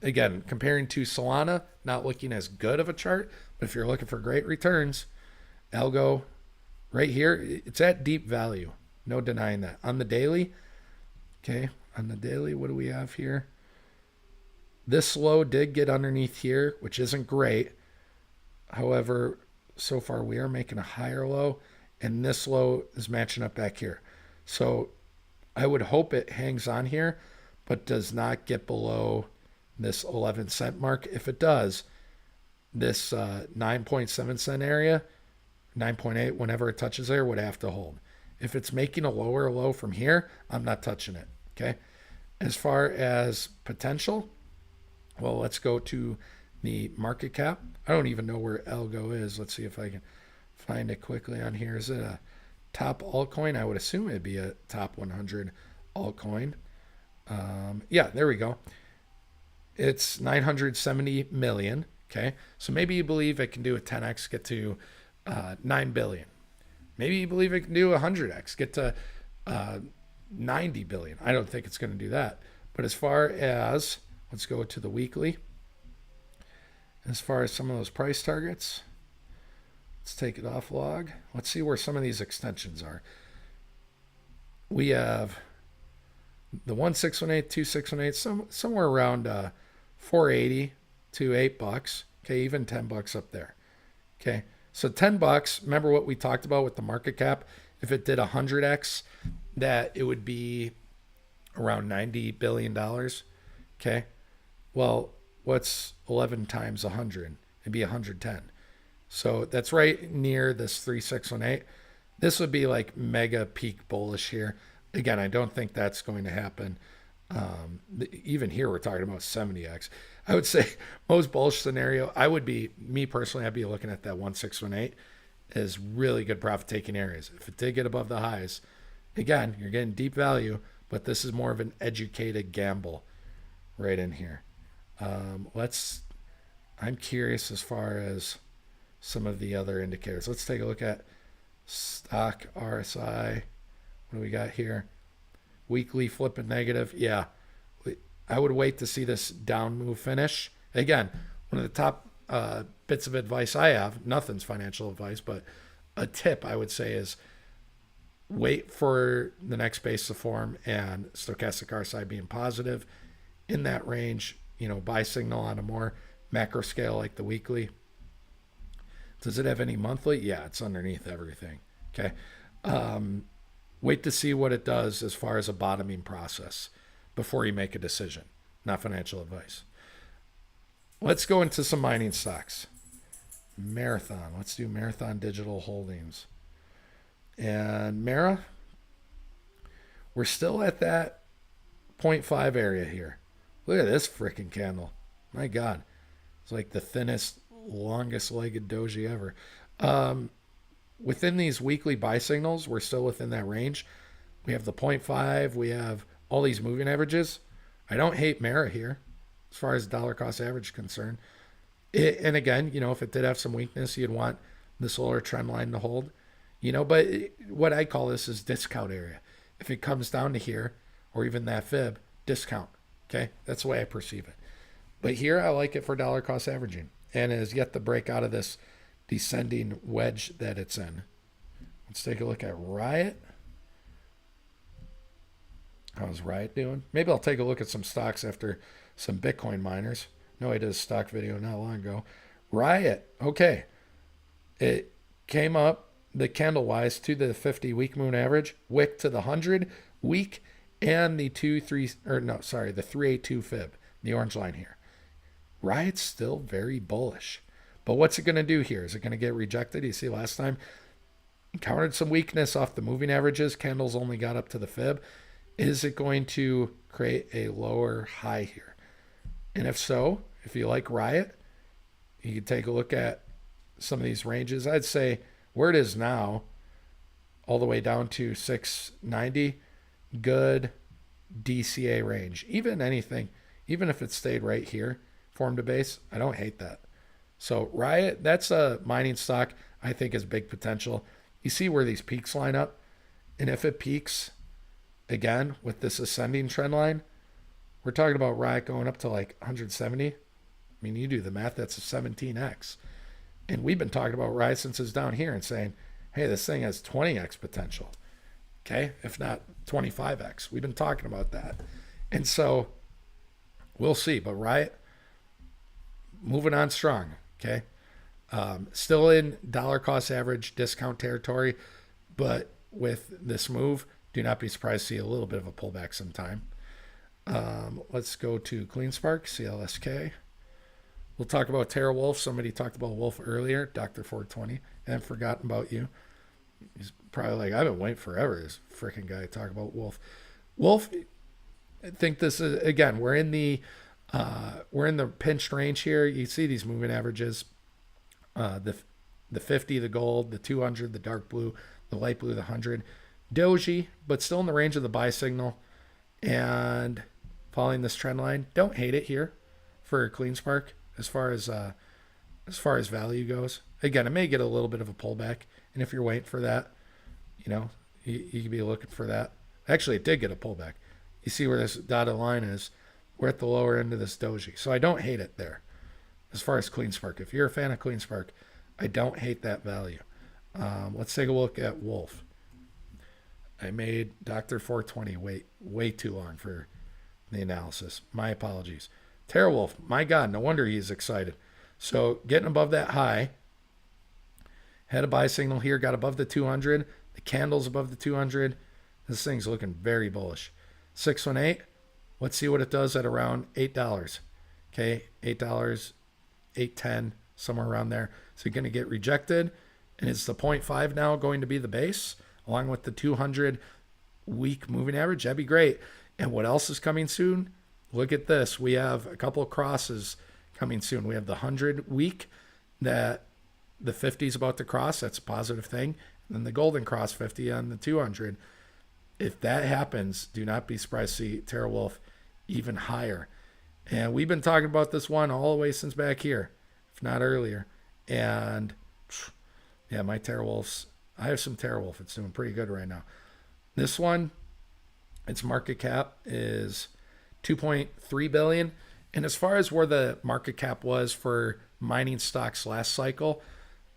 again, comparing to Solana, not looking as good of a chart, but if you're looking for great returns, Algo right here, it's at deep value. No denying that. On the daily, okay, On the daily, what do we have here? This low did get underneath here, which isn't great. However, so far we are making a higher low, and this low is matching up back here. So I would hope it hangs on here, but does not get below this 11-cent mark. If it does, this 9.7 cent area, 9.8, whenever it touches there, would have to hold. If it's making a lower low from here, I'm not touching it. Okay. As far as potential, well, let's go to the market cap. I don't even know where Algo is. Let's see if I can find it quickly on here. Is it a top altcoin? I would assume it'd be a top 100 altcoin. Yeah, there we go. It's 970 million. Okay. So maybe you believe it can do a 10x, get to 9 billion. Maybe you believe it can do 100x, get to 90 billion. I don't think it's going to do that. But as far as, let's go to the weekly. As far as some of those price targets, let's take it off log. Let's see where some of these extensions are. We have the 1618, 2618, somewhere around 480 to $8. Okay, even $10 up there. Okay, so $10. Remember what we talked about with the market cap? If it did 100x, that it would be around $90 billion. Okay, well, what's 11 times 100? It'd be 110. So that's right near this 3618. This would be like mega peak bullish here. Again, I don't think that's going to happen. Even here, we're talking about 70x. I would say most bullish scenario, I would be, me personally, I'd be looking at that 1618 as really good profit taking areas. If it did get above the highs, again, you're getting deep value, but this is more of an educated gamble right in here. I'm curious as far as some of the other indicators. Let's take a look at stock RSI. What do we got here? Weekly flipping negative. Yeah, I would wait to see this down move finish. Again, one of the top bits of advice I have, nothing's financial advice, but a tip I would say is wait for the next base to form and stochastic RSI being positive in that range. Buy signal on a more macro scale like the weekly. Does it have any monthly? Yeah, it's underneath everything. Okay. Wait to see what it does as far as a bottoming process before you make a decision. Not financial advice. Let's go into some mining stocks. Marathon. Let's do Marathon Digital Holdings. And Mara, we're still at that 0.5 area here. Look at this freaking candle. My God. It's like the thinnest, longest legged doji ever. Within these weekly buy signals, we're still within that range. We have the 0.5. We have all these moving averages. I don't hate Mara here as far as dollar cost average is concerned. And again, if it did have some weakness, you'd want this lower trend line to hold. But what I call this is discount area. If it comes down to here, or even that fib, discount. Okay, that's the way I perceive it. But here, I like it for dollar cost averaging, and it has yet to break out of this descending wedge that it's in. Let's take a look at Riot. How's Riot doing? Maybe I'll take a look at some stocks after some Bitcoin miners. No, I did a stock video not long ago. Riot, okay. It came up the candle wise to the 50-week moon average, wick to the 100-week, and the 382 fib, the orange line here. Riot's still very bullish. But what's it going to do here? Is it going to get rejected? You see last time, encountered some weakness off the moving averages. Candles only got up to the fib. Is it going to create a lower high here? And if so, if you like Riot, you can take a look at some of these ranges. I'd say where it is now, all the way down to 690, good DCA range. Even anything, even if it stayed right here, formed a base, I don't hate that. So Riot, that's a mining stock I think has big potential. You see where these peaks line up? And if it peaks, again, with this ascending trend line, we're talking about Riot going up to like 170. I mean, you do the math, that's a 17x. And we've been talking about Riot since it's down here and saying, hey, this thing has 20x potential. Okay, if not 25x. We've been talking about that. And so we'll see. But Riot moving on strong. Okay. Still in dollar cost average discount territory, but with this move, do not be surprised to see a little bit of a pullback sometime. Let's go to CleanSpark, CLSK. We'll talk about TeraWolf. Somebody talked about Wolf earlier, Dr. 420. I haven't forgotten about you. He's probably like, I've been waiting forever, this freaking guy to talk about Wolf. Wolf, I think this is, again, we're in the pinched range here. You see these moving averages. The 50, the gold, the 200, the dark blue, the light blue, the 100. Doji, but still in the range of the buy signal. And following this trend line, don't hate it here for CleanSpark as far as value goes. Again, it may get a little bit of a pullback, and if you're waiting for that, you could be looking for that. Actually, it did get a pullback. You see where this dotted line is? We're at the lower end of this doji, so I don't hate it there. As far as CleanSpark, if you're a fan of CleanSpark, I don't hate that value. Let's take a look at Wolf. I made Dr. 420 wait way too long for the analysis. My apologies. TeraWolf, my God, no wonder he's excited. So getting above that high, had a buy signal here, got above the 200. The candle's above the 200. This thing's looking very bullish. 618, let's see what it does at around $8. Okay, $8, $8.10, somewhere around there. So you're going to get rejected. And is the 0.5 now going to be the base, along with the 200 week moving average? That'd be great. And what else is coming soon? Look at this. We have a couple of crosses coming soon. We have the 100 week that the 50 is about to cross. That's a positive thing. And then the golden cross 50 on the 200. If that happens, do not be surprised to see TeraWolf even higher. And we've been talking about this one all the way since back here, if not earlier. And yeah, my TeraWolves, I have some TeraWolf. It's doing pretty good right now. This one, its market cap is $2.3 billion. And as far as where the market cap was for mining stocks last cycle,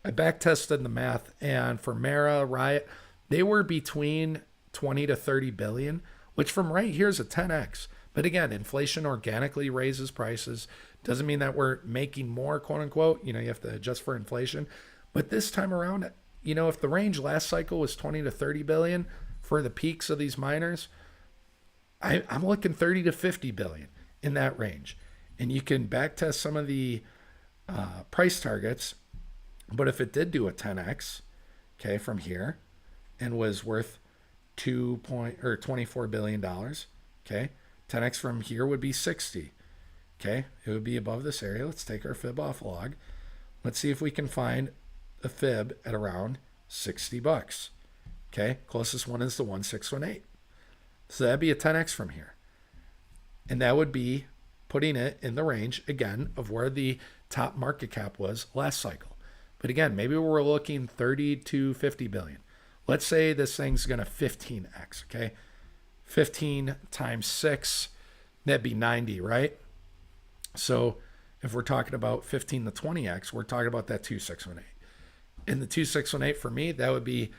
I back tested the math, and for Mara, Riot, they were between 20 to 30 billion, which from right here is a 10x. But again, inflation organically raises prices. Doesn't mean that we're making more, quote unquote. You have to adjust for inflation. But this time around, if the range last cycle was 20 to 30 billion for the peaks of these miners, I'm looking 30 to 50 billion in that range. And you can back test some of the price targets. But if it did do a 10x, okay, from here, and was worth $24 billion, okay, 10x from here would be 60. Okay, it would be above this area. Let's take our fib off log. Let's see if we can find a fib at around $60. Okay, closest one is the 1618. So that'd be a 10x from here. And that would be putting it in the range, again, of where the top market cap was last cycle. But again, maybe we're looking 30 to 50 billion. Let's say this thing's going to 15x, okay? 15 times 6, that'd be 90, right? So if we're talking about 15 to 20x, we're talking about that 2618. In the 2618 for me, that would be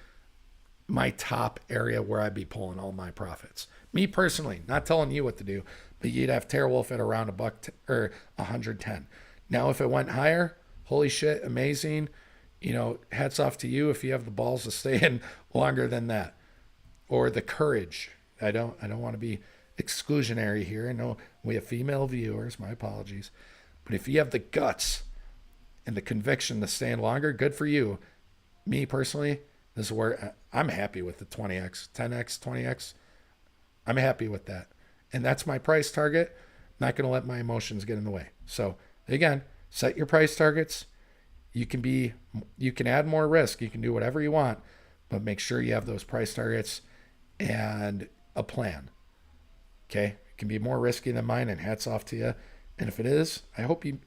my top area where I'd be pulling all my profits. Me personally, not telling you what to do, but you'd have TeraWolf at around or 110. Now, if it went higher, holy shit, amazing. Hats off to you if you have the balls to stay in longer than that, or the courage. I don't want to be exclusionary here. I know we have female viewers. My apologies, but if you have the guts and the conviction to stay in longer, good for you. Me personally, this is where I'm happy with the 20x, 10x, 20x. I'm happy with that, and that's my price target. I'm not going to let my emotions get in the way. So again, set your price targets. You can add more risk. You can do whatever you want, but make sure you have those price targets and a plan. Okay, it can be more risky than mine, and hats off to you. And if it is, I hope you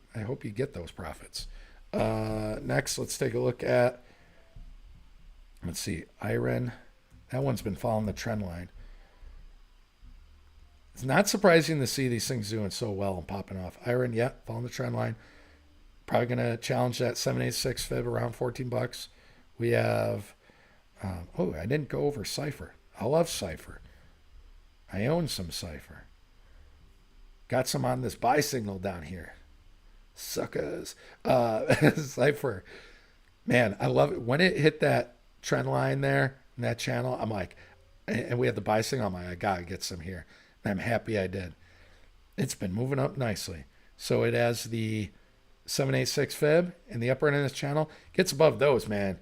get those profits. Next, let's take a look at. Let's see, Iron. That one's been following the trend line. It's not surprising to see these things doing so well and popping off. Iron, yeah, following the trend line. Probably going to challenge that 786 fib around $14. We have, I didn't go over Cypher. I love Cypher. I own some Cypher. Got some on this buy signal down here. Suckers. Cypher. Man, I love it. When it hit that trend line there in that channel, I'm like, and we had the buy signal, I'm like, I gotta get some here. And I'm happy I did. It's been moving up nicely. So it has the 786 fib in the upper end of this channel. Gets above those, man.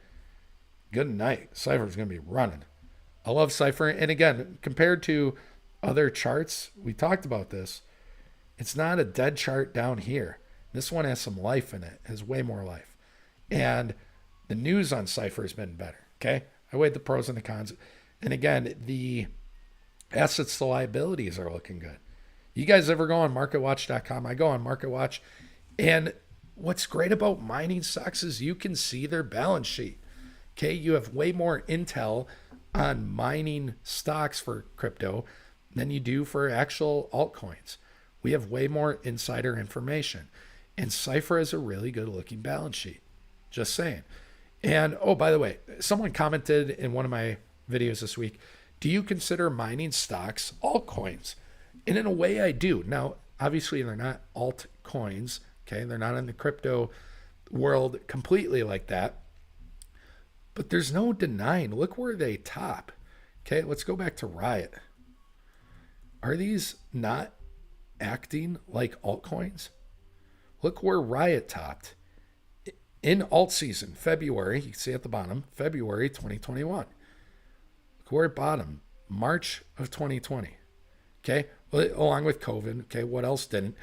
Good night. Cypher's going to be running. I love Cypher. And again, compared to other charts, we talked about this. It's not a dead chart down here. This one has some life in it. It has way more life. And the news on Cypher has been better. Okay. I weighed the pros and the cons. And again, the assets to liabilities are looking good. You guys ever go on marketwatch.com? I go on MarketWatch. And what's great about mining stocks is you can see their balance sheet. Okay. You have way more intel on mining stocks for crypto than you do for actual altcoins. We have way more insider information. And Cypher has a really good looking balance sheet. Just saying. And oh, by the way, someone commented in one of my videos this week, do you consider mining stocks altcoins? And in a way I do. Now, obviously they're not altcoins. Okay. They're not in the crypto world completely like that. But there's no denying. Look where they top. Okay. Let's go back to Riot. Are these not acting like altcoins? Look where Riot topped in alt season, February. You can see at the bottom, February 2021. Look where it bottomed, March of 2020. Okay, well, along with COVID. Okay, what else didn't?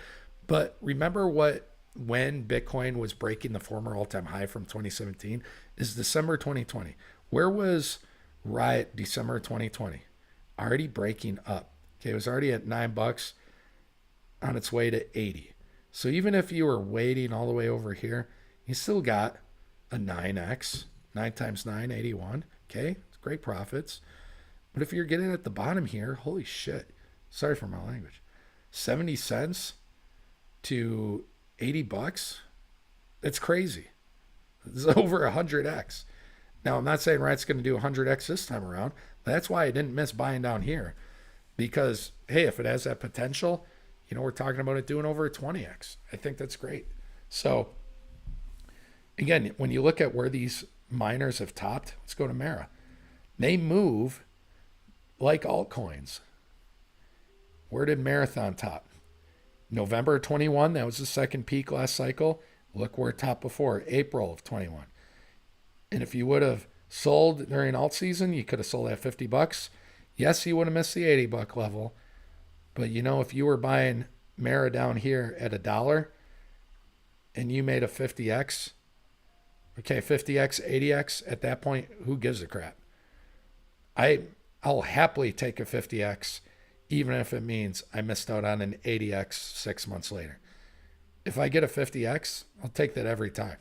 But remember when Bitcoin was breaking the former all-time high from 2017 is December 2020. Where was Riot December 2020? Already breaking up. Okay, it was already at $9 on its way to 80. So even if you were waiting all the way over here, you still got a 9x, 9 times 9, 81. Okay, it's great profits. But if you're getting at the bottom here, holy shit. Sorry for my language. 70 cents to $80. It's crazy. It's over 100x. Now, I'm not saying Riot's going to do 100x this time around. But that's why I didn't miss buying down here. Because, hey, if it has that potential, you know, we're talking about it doing over a 20x. I think that's great. So, again, when you look at where these miners have topped, let's go to Mara. They move like altcoins. Where did Marathon top? November 21, that was the second peak last cycle. Look where it topped before, April of 21. And if you would have sold during alt season, you could have sold at $50. Yes, you would have missed the $80 level. But you know, if you were buying Mara down here at $1 and you made a 50x, okay, 50x, 80x, at that point, who gives a crap? I'll happily take a 50x, even if it means I missed out on an 80x 6 months later. If I get a 50x, I'll take that every time.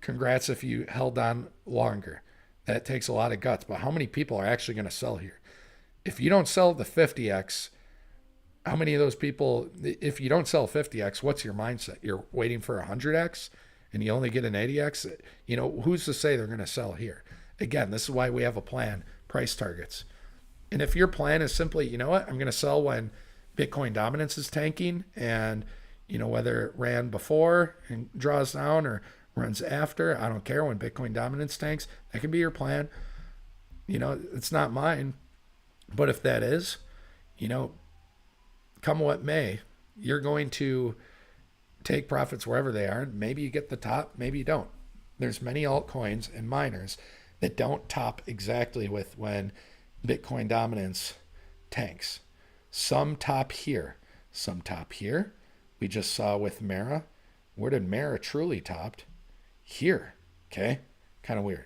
Congrats if you held on longer. That takes a lot of guts. But how many people are actually going to sell here? If you don't sell the 50x, how many of those people, if you don't sell 50x, what's your mindset? You're waiting for 100x and you only get an 80x? You know, who's to say they're going to sell here? Again, this is why we have a plan, price targets. And if your plan is simply, you know what, I'm going to sell when Bitcoin dominance is tanking and, you know, whether it ran before and draws down or runs after, I don't care, when Bitcoin dominance tanks, that can be your plan. You know, it's not mine. But if that is, you know, come what may, you're going to take profits wherever they are. Maybe you get the top, maybe you don't. There's many altcoins and miners that don't top exactly with when Bitcoin dominance tanks. Some top here, some top here. We just saw with Mara. Where did Mara truly topped? Here. Okay. Kind of weird.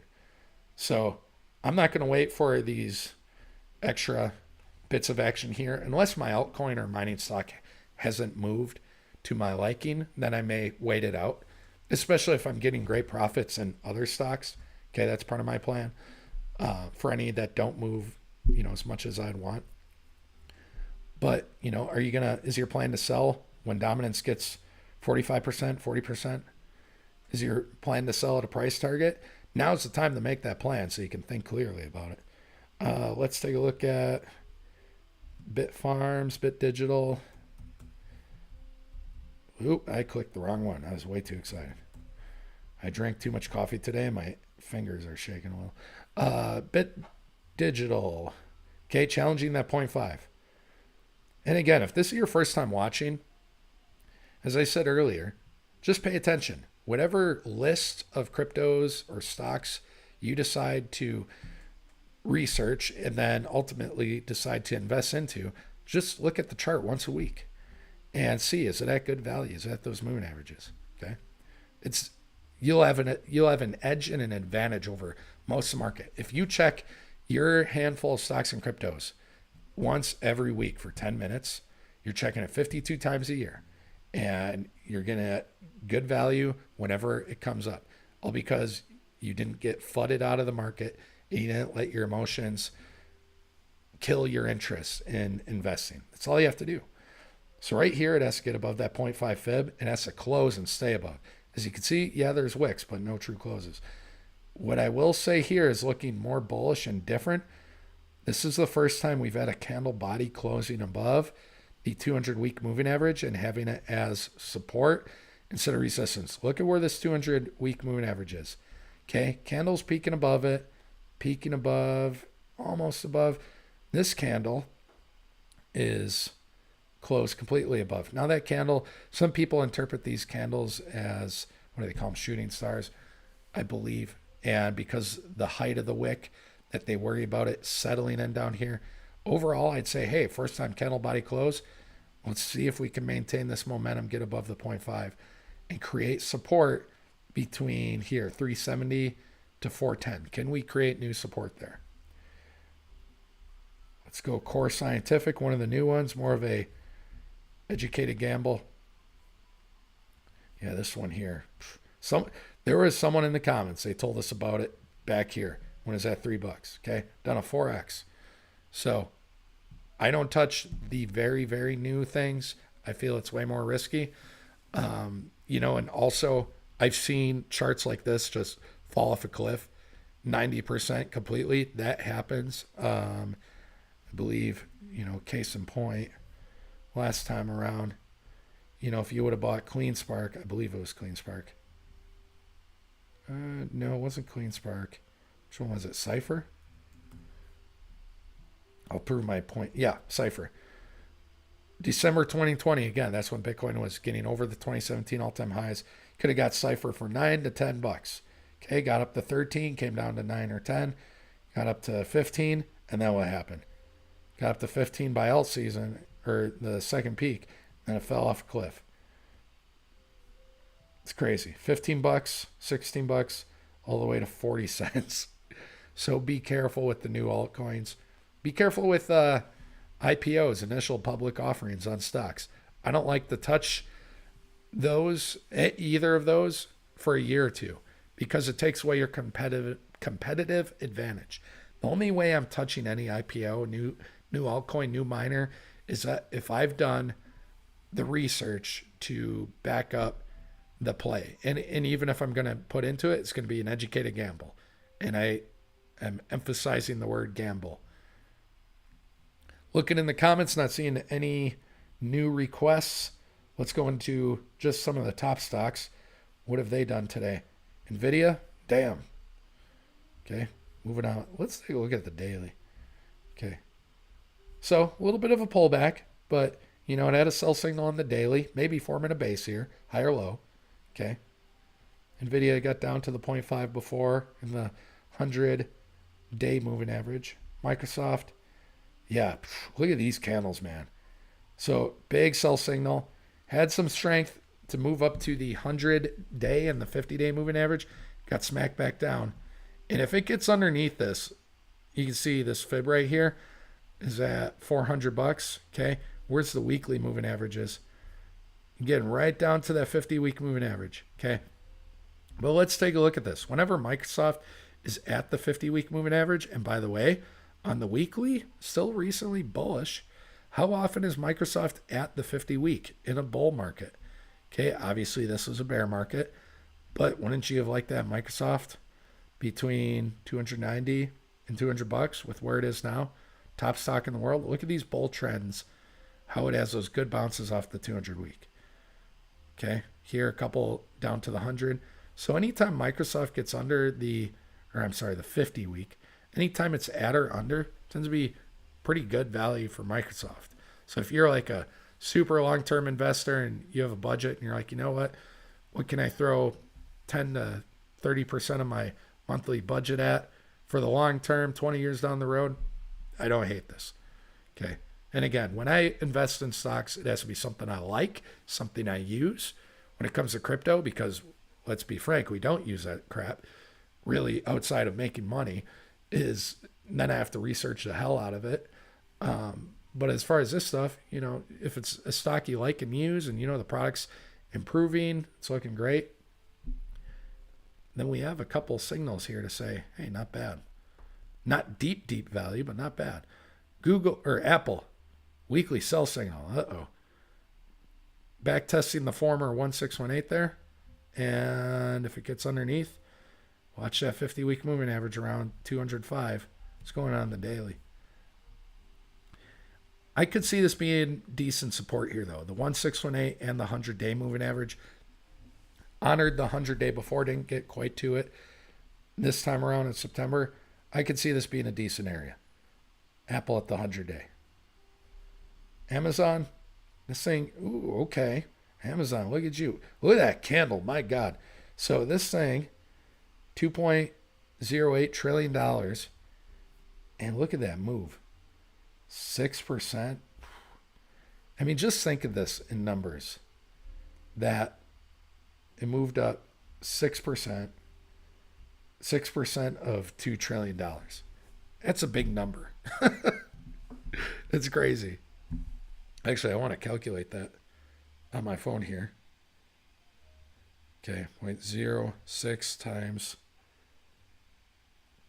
So I'm not going to wait for these extra bits of action here unless my altcoin or mining stock hasn't moved to my liking. Then I may wait it out, especially if I'm getting great profits in other stocks. Okay, that's part of my plan. For any that don't move, you know, as much as I'd want. But, you know, is your plan to sell when dominance gets 45%, 40%? Is your plan to sell at a price target? Now's the time to make that plan so you can think clearly about it. Let's take a look at Bitfarms, Bit Digital. Oop, I clicked the wrong one. I was way too excited. I drank too much coffee today. My fingers are shaking a little. Bit digital. Okay, challenging that 0.5. And again, if this is your first time watching, as I said earlier, just pay attention. Whatever list of cryptos or stocks you decide to research and then ultimately decide to invest into, just look at the chart once a week and see, is it at good value? Is it at those moving averages? Okay. It's you'll have an edge and an advantage over most of the market. If you check your handful of stocks and cryptos once every week for 10 minutes, you're checking it 52 times a year and you're going to get good value whenever it comes up. All because you didn't get flooded out of the market and you didn't let your emotions kill your interest in investing. That's all you have to do. So right here, it has to get above that 0.5 fib and has to close and stay above. As you can see, yeah, there's wicks, but no true closes. What I will say here is looking more bullish and different. This is the first time we've had a candle body closing above the 200-week moving average and having it as support instead of resistance. Look at where this 200-week moving average is. Okay, candle's peaking above it, peaking above, almost above. This candle is closed completely above. Now that candle, some people interpret these candles as, what do they call them, shooting stars, I believe. And because the height of the wick, that they worry about it settling in down here. Overall, I'd say, hey, first time candle body close. Let's see if we can maintain this momentum, get above the 0.5 and create support between here, 370 to 410. Can we create new support there? Let's go Core Scientific, one of the new ones, more of a educated gamble. Yeah, this one here. There was someone in the comments, they told us about it back here when it's at $3. Okay, done a 4x. So I don't touch the very, very new things. I feel it's way more risky. And also I've seen charts like this just fall off a cliff 90% completely. That happens. I believe, case in point, last time around, if you would have bought Clean Spark, I believe it was Clean Spark. No, it wasn't Clean Spark. Which one was it? Cypher? I'll prove my point. Yeah, Cypher. December 2020, again, that's when Bitcoin was getting over the 2017 all-time highs. Could have got Cypher for $9 to $10. Okay, got up to 13, came down to 9 or 10, got up to 15, and then what happened? Got up to 15 by alt season, or the second peak, and it fell off a cliff. It's crazy. $15, $16, all the way to 40 cents. So be careful with the new altcoins. Be careful with IPOs, initial public offerings on stocks. I don't like to touch either of those for a year or two because it takes away your competitive advantage. The only way I'm touching any IPO, new altcoin, new miner, is that if I've done the research to back up the play. And even if I'm going to put into it, it's going to be an educated gamble. And I am emphasizing the word gamble. Looking in the comments, not seeing any new requests. Let's go into just some of the top stocks. What have they done today? NVIDIA, damn. Okay, moving on. Let's take a look at the daily. Okay. So a little bit of a pullback, but it had a sell signal on the daily, maybe forming a base here, high or low. Okay. NVIDIA got down to the 0.5 before in the 100-day moving average. Microsoft, yeah, look at these candles, man. So big sell signal, had some strength to move up to the 100-day and the 50-day moving average, got smacked back down. And if it gets underneath this, you can see this fib right here is at $400. Okay, where's the weekly moving averages? Getting right down to that 50-week moving average. Okay, but let's take a look at this. Whenever Microsoft is at the 50-week moving average, and by the way, on the weekly, still recently bullish. How often is Microsoft at the 50-week in a bull market? Okay, obviously this was a bear market, but wouldn't you have liked that Microsoft between 290 and $200 with where it is now? Top stock in the world. Look at these bull trends, how it has those good bounces off the 200-week. Okay. Here, a couple down to the 100. So anytime Microsoft gets under the 50 week, anytime it's at or under, tends to be pretty good value for Microsoft. So if you're like a super long-term investor and you have a budget and you're like, you know what can I throw 10 to 30% of my monthly budget at for the long term, 20 years down the road? I don't hate this. Okay. And again, when I invest in stocks, it has to be something I like, something I use. When it comes to crypto, because let's be frank, we don't use that crap really outside of making money, is then I have to research the hell out of it. But as far as this stuff, if it's a stock you like and use and the product's improving, it's looking great, then we have a couple signals here to say, hey, not bad. Not deep value, but not bad. Google or Apple, weekly sell signal. Uh-oh. Back testing the former 1618 there. And if it gets underneath, watch that 50-week moving average around 205. What's going on in the daily? I could see this being decent support here, though. The 1618 and the 100-day moving average honored the 100-day before, didn't get quite to it. This time around in September, I could see this being a decent area. Apple at the 100-day. Amazon, this thing, ooh, okay. Amazon, look at you. Look at that candle, my God. So this thing, $2.08 trillion. And look at that move. 6%. I mean, just think of this in numbers. That it moved up 6%. 6% of $2 trillion. That's a big number. It's crazy. Actually, I want to calculate that on my phone here. Okay, 0.06 times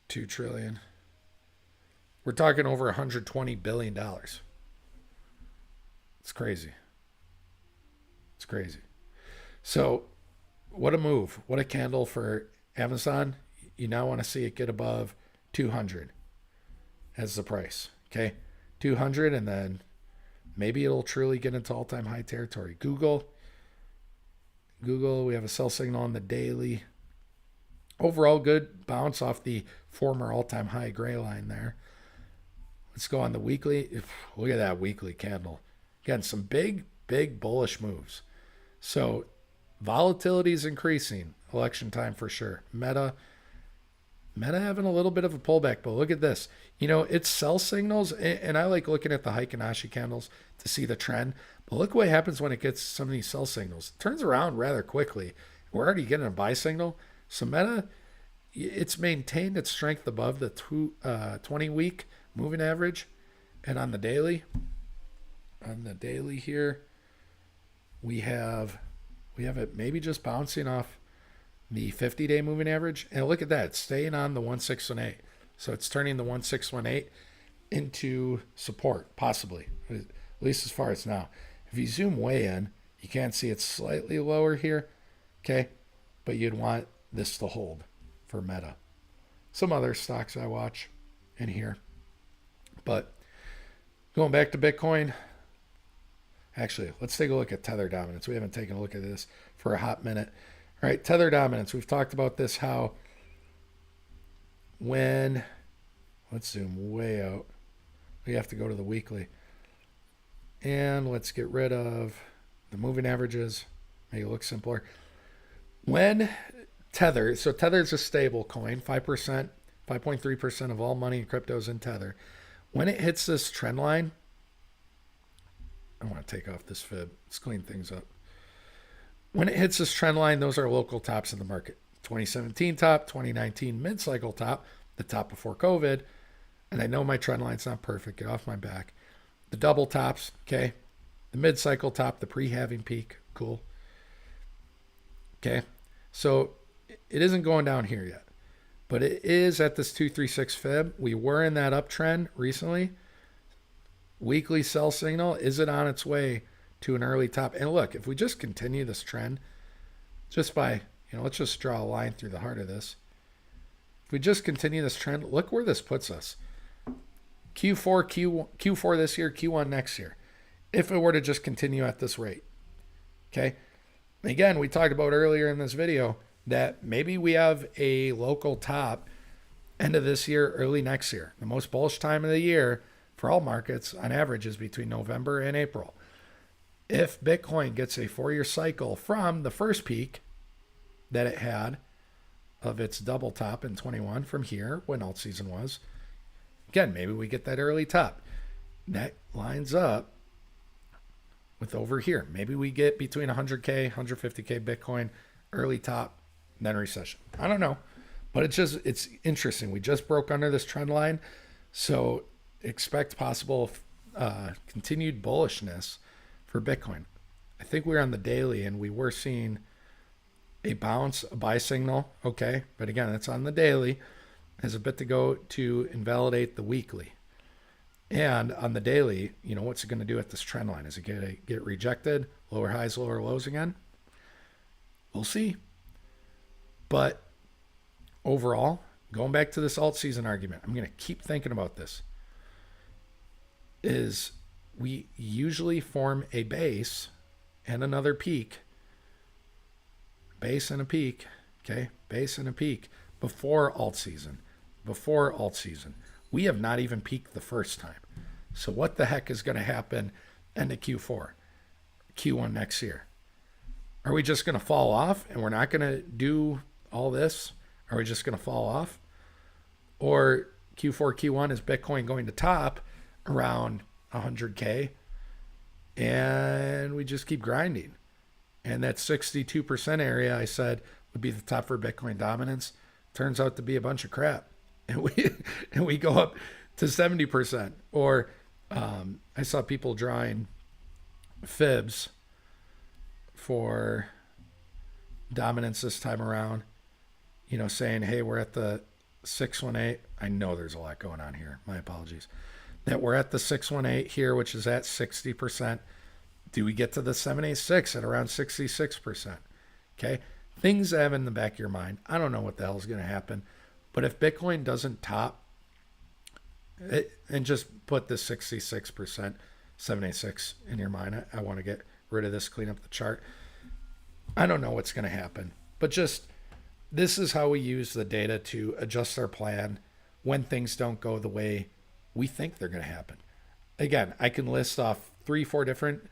2 trillion. We're talking over $120 billion. It's crazy. It's crazy. So, what a move. What a candle for Amazon. You now want to see it get above 200 as the price. Okay, 200, and then maybe it'll truly get into all-time high territory. Google, we have a sell signal on the daily. Overall, good bounce off the former all-time high gray line there. Let's go on the weekly. Look at that weekly candle. Again, some big bullish moves. So volatility is increasing. Election time for sure. Meta having a little bit of a pullback, but look at this. It's sell signals, and I like looking at the Heikin-Ashi candles to see the trend. But look what happens when it gets some of these sell signals. It turns around rather quickly. We're already getting a buy signal. So Meta, it's maintained its strength above the 20-week moving average. And on the daily here, we have it maybe just bouncing off the 50-day moving average. And look at that. It's staying on the 1618. So it's turning the 1618 into support, possibly, at least as far as now. If you zoom way in, you can't see it's slightly lower here. Okay. But you'd want this to hold for Meta. Some other stocks I watch in here. But going back to Bitcoin, actually, let's take a look at Tether dominance. We haven't taken a look at this for a hot minute. All right, Tether dominance. We've talked about this, how let's zoom way out. We have to go to the weekly. And let's get rid of the moving averages, make it look simpler. When Tether, so Tether is a stable coin, 5%, 5.3% of all money in crypto is in Tether. When it hits this trend line, I want to take off this fib. Let's clean things up. When it hits this trend line, those are local tops in the market. 2017 top, 2019 mid-cycle top, the top before COVID. And I know my trend line's not perfect. Get off my back. The double tops, okay. The mid-cycle top, the pre-halving peak, cool. Okay. So it isn't going down here yet. But it is at this 236 fib. We were in that uptrend recently. Weekly sell signal. Is it on its way to an early top? And look, if we just continue this trend, just by, let's just draw a line through the heart of this. If we just continue this trend, look where this puts us. Q4 this year, Q1 next year. If it were to just continue at this rate. Okay. Again, we talked about earlier in this video that maybe we have a local top end of this year, early next year. The most bullish time of the year for all markets on average is between November and April. If Bitcoin gets a 4-year cycle from the first peak that it had of its double top in 21 from here when alt season was, again, maybe we get that early top. That lines up with over here. Maybe we get between 100K, 150K Bitcoin, early top, then recession. I don't know. But it's interesting. We just broke under this trend line. So expect possible continued bullishness for Bitcoin. I think we're on the daily and we were seeing a bounce, a buy signal. Okay. But again, it's on the daily. There's a bit to go to invalidate the weekly. And on the daily, what's it going to do at this trend line? Is it going to get rejected? Lower highs, lower lows again? We'll see. But overall, going back to this alt season argument, I'm going to keep thinking about this, is we usually form a base and another peak, base and a peak, okay, base and a peak before alt season. We have not even peaked the first time. So what the heck is going to happen end of Q4, Q1 next year? Are we just going to fall off and we're not going to do all this? Are we just going to fall off? Or Q4, Q1, is Bitcoin going to top around 100K and we just keep grinding? And that 62% area I said would be the top for Bitcoin dominance turns out to be a bunch of crap. And we go up to 70%. Or I saw people drawing fibs for dominance this time around, saying, hey, we're at the 618. I know there's a lot going on here. My apologies. That we're at the 618 here, which is at 60%. Do we get to the 786 at around 66%? Okay. Things that have in the back of your mind. I don't know what the hell is going to happen. But if Bitcoin doesn't top it, and just put the 66%, 786 in your mind, I want to get rid of this, clean up the chart. I don't know what's going to happen. But just this is how we use the data to adjust our plan when things don't go the way we think they're going to happen. Again, I can list off 3-4 different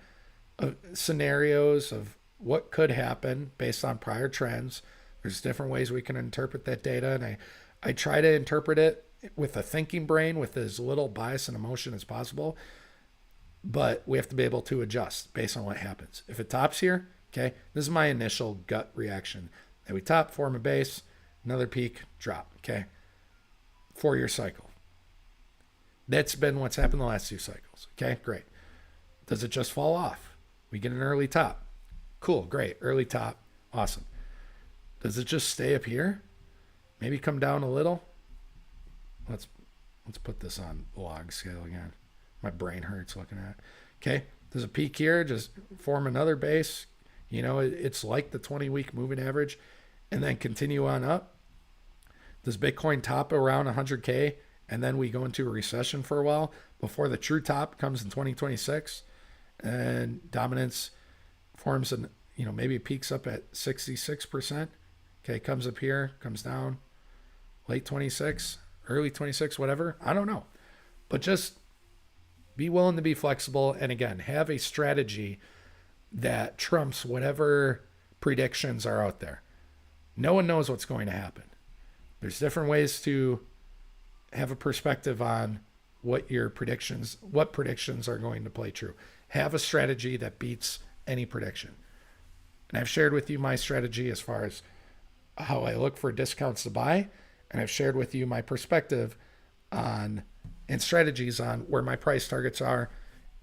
scenarios of what could happen based on prior trends. There's different ways we can interpret that data, and I try to interpret it with a thinking brain with as little bias and emotion as possible, but we have to be able to adjust based on what happens. If it tops here, okay, this is my initial gut reaction. That we top, form a base, another peak, drop, okay? 4-year cycle. That's been what's happened the last 2 cycles, okay? Great. Does it just fall off? We get an early top. Cool, great, early top, awesome. Does it just stay up here? Maybe come down a little? Let's put this on log scale again. My brain hurts looking at it. Okay, there's a peak here, just form another base. It's like the 20-week moving average and then continue on up. Does Bitcoin top around 100K and then we go into a recession for a while before the true top comes in 2026 and dominance forms and maybe it peaks up at 66%. Okay, comes up here, comes down, late 26, early 26, whatever. I don't know. But just be willing to be flexible. And again, have a strategy that trumps whatever predictions are out there. No one knows what's going to happen. There's different ways to have a perspective on what predictions are going to play true. Have a strategy that beats any prediction. And I've shared with you my strategy as far as how I look for discounts to buy. And I've shared with you my perspective on and strategies on where my price targets are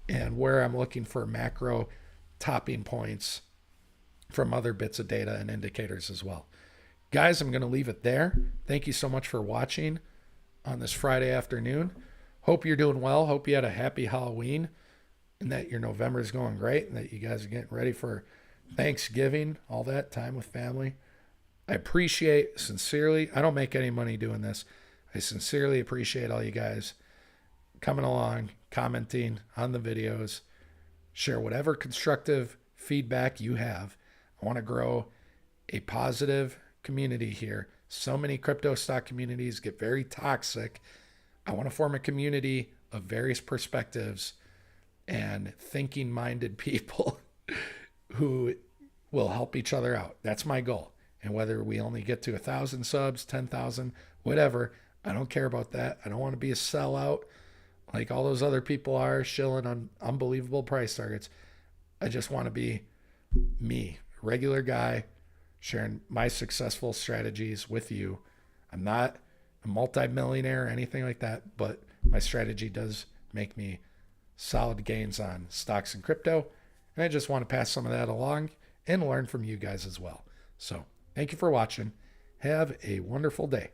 and where I'm looking for macro topping points from other bits of data and indicators as well. Guys, I'm going to leave it there. Thank you so much for watching on this Friday afternoon. Hope you're doing well. Hope you had a happy Halloween and that your November is going great and that you guys are getting ready for Thanksgiving, all that time with family. I appreciate sincerely. I don't make any money doing this. I sincerely appreciate all you guys coming along, commenting on the videos, share whatever constructive feedback you have I want to grow a positive community here. So many crypto stock communities get very toxic. I want to form a community of various perspectives and thinking minded people who will help each other out. That's my goal. And whether we only get to 1,000 subs, 10,000, whatever, I don't care about that. I don't want to be a sellout like all those other people are, shilling on unbelievable price targets. I just want to be me, regular guy, sharing my successful strategies with you. I'm not a multi-millionaire or anything like that, but my strategy does make me solid gains on stocks and crypto. And I just want to pass some of that along and learn from you guys as well. So thank you for watching. Have a wonderful day.